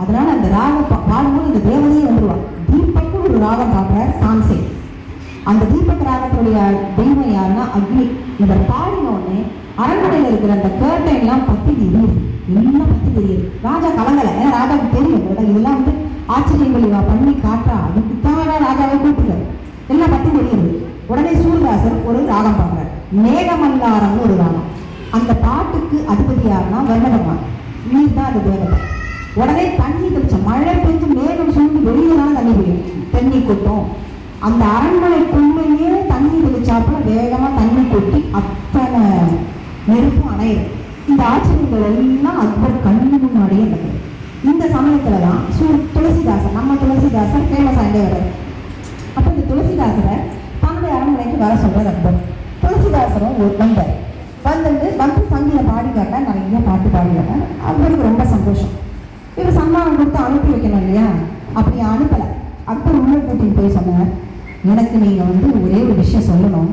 Speaker 1: அதனால அந்த ராகம் பாடும்போது இந்த தேவதையே வந்துடுவான். தீபக்குன்னு ஒரு ராகம் பாடுறார் தான்சேன். அந்த தீபக் ராகத்துடைய தெய்வம் யாருன்னா அக்னி. இவர் பாடின உடனே அரண்மனையில் இருக்கிற அந்த கேர்டைன்லாம் பற்றி தெரியுது, எல்லாம் பற்றி தெரியுது. ராஜா கலங்கலை, ஏன்னா ராஜாவுக்கு தெரியும் இதெல்லாம் வந்து ஆச்சரியங்கள் இவா பண்ணி காட்டுறா, அதுக்குத்தான் ராஜாவை கூப்பிடுறாரு, எல்லாம் பற்றி தெரியுது. உடனே சூரியதாசர் ஒரு ராகம் பாடுறார், மேகமல்லாரம்னு ஒரு ராகம். அந்த பாட்டுக்கு அதிபதி யாருன்னா வருணபகவான், நீர் தான் அந்த தேவதை. உடனே தண்ணி தெளிச்ச, மழை பெஞ்சு மேகம் சூழ்ந்து வெளியிலான தண்ணி பெய்யும், தண்ணி கொட்டும். அந்த அரண்மனைக்குள்ளேயே தண்ணி தெளிச்சாப்புல வேகமாக தண்ணி கொட்டி அத்தனை நெருப்பும் அணையிடும். இந்த ஆச்சரியங்கள் எல்லாம் அக்பர் கண்ணு முன்னாடியே நடக்குது. இந்த சமயத்துல தான் துளசிதாசர், நம்ம துளசிதாசர் ஃபேமஸ் ஆகிட்டே வர்றாரு. அப்போ இந்த துளசிதாசரை தன்னுடைய அரண்மனைக்கு வர சொல்றார் அக்பர். துளசிதாசரும் ஒரு வந்துட்டு சங்கீதம் பாடி காட்டேன், நிறைய பாட்டு பாடி காட்டேன். அக்பருக்கு ரொம்ப சந்தோஷம். இவர் சன்மானம் கொடுத்து அனுப்பி வைக்கணும் இல்லையா, அப்படி அனுப்பலை. அக்பர் உள்ள கூட்டின்னு போய் சொன்னார், எனக்கு நீங்கள் வந்து ஒரே ஒரு விஷயம் சொல்லணும்,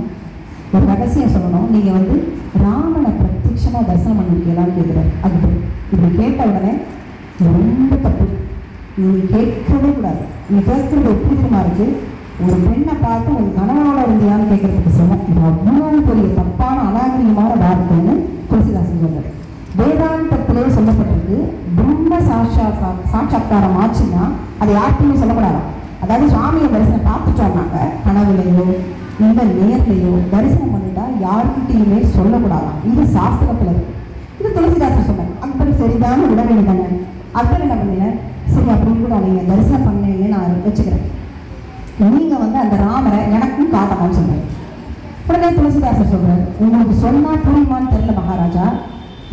Speaker 1: ஒரு ரகசியம் சொல்லணும். நீங்கள் வந்து ராமனை பிரத்யட்சமாக தரிசனம் பண்ணிருக்கீங்களான்னு கேட்குறாரு அக்பர். இப்படி கேட்ட உடனே ரொம்ப தப்பு, நீங்கள் கேட்கவே கூடாது. நீங்கள் கேட்கறது ஒப்புதமாக இருக்குது. ஒரு பெண்ணை பார்த்து ஒரு கணவனோட இருந்தியான்னு கேட்கறதுக்கு சமம். இது அவ்வளவு பெரிய தப்பான அநாகரிகமான வார்த்தைன்னு துளசிதாசன் சொல்றாரு. வேதாந்தத்திலே சொல்லப்பட்டிருக்கு, பிரம்ம சாட்சாத்காரம் ஆச்சுன்னா அதை யாருக்குமே சொல்லக்கூடாது. அதாவது சுவாமியை தரிசனம் பார்த்துட்டோம்னாக்க கனவுலையோ இந்த நேர்லையோ தரிசனம் பண்ணிட்டா யாருக்கிட்டையுமே சொல்லக்கூடாதான். இது சாஸ்திரத்தில் இருக்கு. இது துளசிதாசர் சொன்னார். அக்பர் சரிதான விட வேண்டியதானே. அக்பர் என்ன பண்ணீங்க, சரி அப்படின்னு கூட நீங்கள் தரிசனம் பண்ணீங்கன்னு நான் வச்சுக்கிறேன், நீங்கள் வந்து அந்த ராமரை எனக்கும் காட்டணும்னு சொன்னார். உடனே துளசிதாசர் சொல்கிறார், உங்களுக்கு சொன்னால் புரியுமான்னு தெரியல மகாராஜா,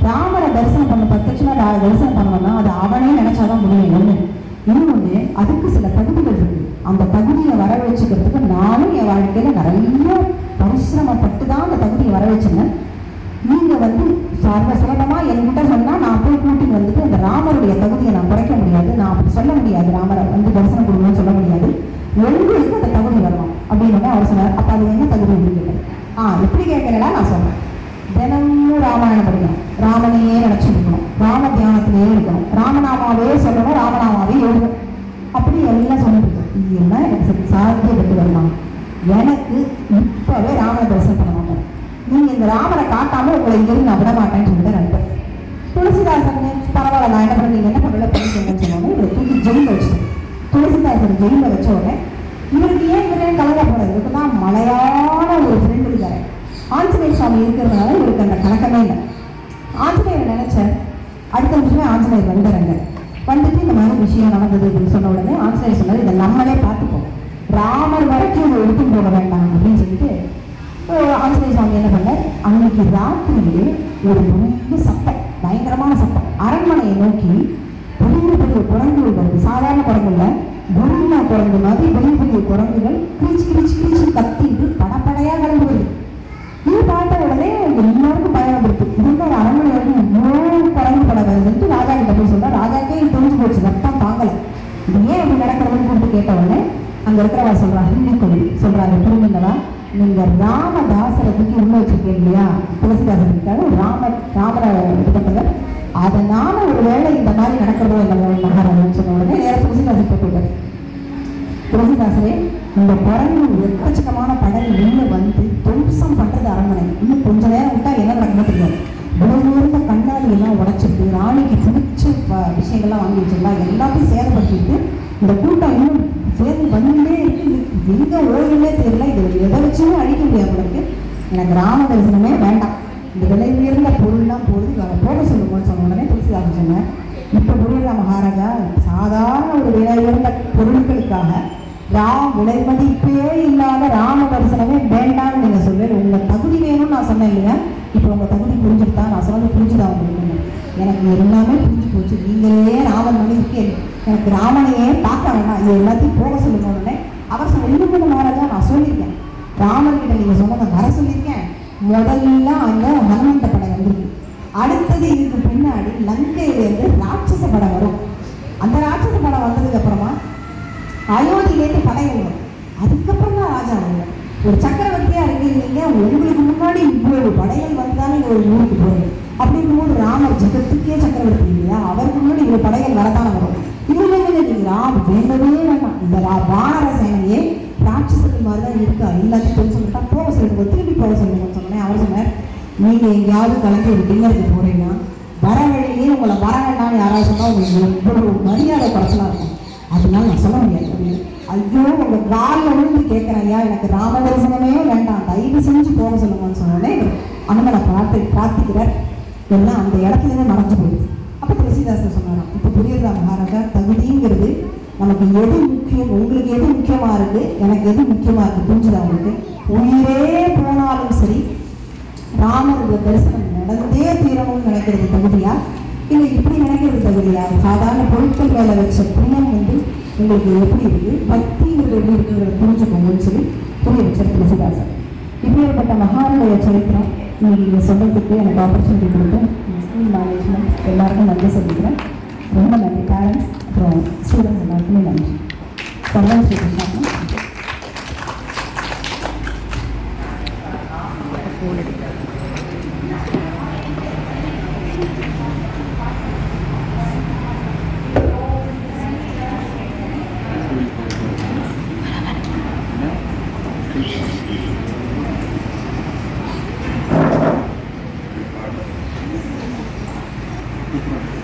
Speaker 1: ராமரை தரிசனம் பண்ண பிரத்யட்சமாக தரிசனம் பண்ணணும்னா அது அவனே நினைச்சாதான் முடியும். ஒன்று இன்னொன்று, அதுக்கு சில தகுதிகள் இருக்கு. அந்த தகுதியை வர வச்சுக்கிறதுக்கு நானும் என் வாழ்க்கையில் நிறைய பரிசிரமப்பட்டு தான் அந்த தகுதியை வர வச்சுங்க. நீங்கள் வந்து சர்வ சுலபமாக என்கிட்ட சொன்னால் நான் போய் கூட்டிட்டு வந்துட்டு அந்த ராமருடைய தகுதியை நான் குறைக்க முடியாது, நான் அப்படி சொல்ல முடியாது, ராமரை வந்து தரிசனம் கொடுக்கணும்னு சொல்ல முடியாது, உங்களுக்கு அந்த தகுதி வரணும் அப்படின்னு அவர் சொன்னார். அப்போ அது என்ன தகுதி அப்படின்னு கேட்குறேன். எப்படி கேட்குறேன்னா நான் சொன்னேன், தினமும் ராமாயணம் படிக்கணும், ராமனையே நினச்சிருக்கணும், ராம தியானத்திலேயே இருக்கணும், ராமநாமாவே சொல்லணும், ராமநாமாவே எழுதணும், அப்படி எல்லாம் சொல்லிட்டு இது எல்லாம் எனக்கு சாத்தியப்பட்டு வருமா? எனக்கு இப்போவே ராமனை தரிசனம் பண்ண மாட்டேன், நீங்கள் இந்த ராமனை காட்டாமல் உங்களை இங்கிருந்து நான் விட மாட்டேன்னு சொல்லிட்டு நினைப்பேன். துளசிதாசன் பரவாயில்ல, நான் என்ன பண்ண, நீங்கள் என்ன பண்ணல பண்ணிக்கோங்கன்னு சொன்னோன்னே இவரை தூக்கி ஜெயிலில் வச்சுட்டேன். துளசிதாசன் ஜெயிலில் வச்ச உடனே இவருக்கு ஏன் இவரே கலங்க போகிறது, இவருக்கு தான் மலையான ஒரு ஃப்ரெண்டு இருக்காரு, ஆஞ்சநேய சுவாமி இருக்கிறதுனால இவருக்கு அந்த கணக்கமே இல்லை. ஆஞ்சநேயர் நினைச்சேன், அடுத்த நிமிஷமே ஆஞ்சநேயர் வந்துடுறாங்க. வந்துட்டு இந்த மாதிரி விஷயம் நடந்தது அப்படின்னு சொன்ன உடனே ஆஞ்சநேயர் சொன்னார், இதை நம்மளே பார்த்துப்போம், ராமர் வரைக்கும் இதை எடுத்துன்னு போக வேண்டாம் அப்படின்னு சொல்லிட்டு ஆஞ்சநேய சுவாமி என்ன பண்ணார், அன்னைக்கு ராத்திரியே ஒரு பெரிய சத்தம், பயங்கரமான சத்தம், அரண்மனையை நோக்கி பெரிய பெரிய குரங்குகள் வருது. சாதாரண குரங்குல குருமா குரங்கு மாதிரி பெரிய பெரிய குரங்குகள் கிழிச்சு கிழிச்சு கிழிச்சு கத்திட்டு படப்படையா கிளம்பி வருது. இது பார்த்த உடனே எல்லாருக்கும் பயம் வந்துருக்கு, இதுக்கு ஒரு அரண்மனை வந்து இவ்வளோ குரங்கு படம் வருதுன்ட்டு ராஜா கிட்ட போய் சொல்றா. ராஜாக்கே தெரிஞ்சு போச்சு, ரத்தம் தாங்கலை. இது ஏன் இப்படி நடக்கிறதுன்னு கூப்பிட்டு கேட்ட உடனே அங்க இருக்கிறவா சொல்றா, ஹிந்தி கோவில் சொல்றாரு, புரியுங்களா, நீங்க ராமதாசரை தூக்கி உள்ள வச்சிருக்கீங்க இல்லையா, துளசிதாசன் இருக்காரு, ராமரை எடுத்தவர், அதனால ஒரு வேளை இந்த மாதிரி நடக்கிறதோ இல்லை மகாராஜான்னு சொன்ன உடனே நேர துளசிதாசன் போட்டுவிட்டார். துளசிதாசரே, இந்த குரங்கு எக்கச்சக்கமான படகு நின்று வந்து துவம்சம் பண்றது அரண்மனை, இன்னும் கொஞ்ச நேரம் விட்டா என்ன நடக்குமோ தெரியாது. உலகூர்ந்த கண்ணாடி எல்லாம் உடைச்சிட்டு, ராணிக்கு பிடிச்ச விஷயங்கள்லாம் வாங்கி வச்சிருந்தா எல்லாத்தையும் சேதப்படுத்திட்டு இந்த கூட்டம் இன்னும் சேர்ந்து வந்துட்டே இருக்கு, எங்க ஓய்வுமே தெரியல, இது எதை வச்சுமே அழிக்க முடியாது. உங்களுக்கு எனக்கு ராம தரிசனமே வேண்டாம், இந்த விலை உயர்ந்த பொருள்லாம் போகுது, அதை போக சொல்லுங்கன்னு சொன்ன உடனே துளசிதாசன் சொன்னேன், இப்போ புரியல மகாராஜா, சாதாரண ஒரு விலை உயர்ந்த பொருட்களுக்காக விலை மதிப்பே இல்லாத ராம தரிசனமே வேண்டாம்னு நீங்கள் சொல்வேன். உங்கள் தகுதி வேணும்னு நான் சொன்னேன் இல்லையா, இப்போ உங்கள் தகுதி புரிஞ்சுட்டா, நான் சொன்னது புரிஞ்சுதான் உங்களுக்கு, எனக்கு எல்லாமே புரிஞ்சு போச்சு, நீங்களே ராமன் மணி இருக்கேன், எனக்கு ராமனையே பார்க்க வேண்டாம், இது எல்லாத்தையும் போக சொல்லுங்க உடனே அவர் சொன்ன, இன்னும் மகாராஜா நான் சொல்லியிருக்கேன், ராமன்கிட்ட நீங்கள் சொன்னதை வர சொல்லியிருக்கேன், முதல்ல அங்கே ஹனுமந்த படம் வந்துருக்கு. அடுத்தது இதுக்கு பின்னாடி லங்கையிலேருந்து ராட்சச படம் வரும். அந்த ராட்சச படம் வந்ததுக்கு அப்புறமா அயோத்தியிலேருந்து படைகள் வரும். அதுக்கப்புறம் தான் ராஜா வருவார். ஒரு சக்கரவர்த்தியா இருக்கீங்க, உங்களுக்கு முன்னாடி இவ்வளவு படைகள் வந்துதான் நீங்க ஒரு ஊருக்கு போறீங்க. அப்படி இருக்கும்போது ராமர் ஜெகத்துக்கே சக்கரவர்த்தி இல்லையா, அவருக்கு முன்னாடி இவ்வளவு படைகள் வரத்தான வரும். இதுல நீங்க ராம் வேண்டவே வேண்டாம், இந்த வானர சேனையே ராட்சசத்துக்கு மாதிரிதான் இருக்கா, எல்லாத்தையும் சொல்லிட்டா போக சொல்லுங்க, திருப்பி போக சொல்லுங்கன்னு சொன்னேன். அவர் சொன்னார், நீங்க எங்கேயாவது கலந்து ஒரு டின்னருக்கு போறீங்கன்னா வர வழியிலேயே உங்களை வர வேண்டாம்னு யாராவது சொன்னா உங்களுக்கு இவ்வளவு மரியாதை குறைச்சலா இருக்கும். அதனால நான் சொல்ல முடியாது அப்படின்னு. ஐயோ உங்க காலில் விழுந்து கேட்கிறேன், ஐயா எனக்கு ராம தரிசனமே வேண்டாம், தயவு செஞ்சு போக சொல்லுங்கன்னு சொன்னோடனே அனுமனை பிரார்த்திக்கிறார். எல்லாம் அந்த இடத்துலயே மறைஞ்சு போயிடுது. அப்போ துளசிதாசர் சொன்னாராம், இப்போ புரியுதா மகாராஜா, தகுதிங்கிறது நமக்கு எது முக்கியம், உங்களுக்கு எது முக்கியமா இருக்கு, எனக்கு எது முக்கியமா இருக்கு புரிஞ்சுதா உங்களுக்கு? உயிரே போனாலும் சரி ராமருடைய தரிசனம் நடந்தே தீரணும்னு நினைக்கிறது தகுதியா, இல்லை இப்படி நினைக்கிறது தகுதியா? சாதாரண பொருட்கள் மேல வச்ச பிரியம் உங்களுக்கு எப்படி இருக்கு, பக்திங்கிறது எப்படி இருக்குங்கிறத புரிஞ்சுக்கோங்கன்னு சொல்லி புரிய வச்சார் துளசிதாசர். இப்படிப்பட்ட மகானுடைய சரித்திரம் நீங்கள் இதை சொல்றதுக்கு எனக்கு ஆப்பர்ச்சுனிட்டி கொடுத்து ஸ்கூல் மேனேஜ்மெண்ட் எல்லாருக்கும் நன்றி சொல்லிக்கிறேன். ரொம்ப நன்றி. பேரண்ட்ஸ் அப்புறம் ஸ்டூடெண்ட்ஸ் எல்லாருக்குமே நன்றி. சர்வம் ஸ்ரீ கிருஷ்ணா.
Speaker 2: Thank you.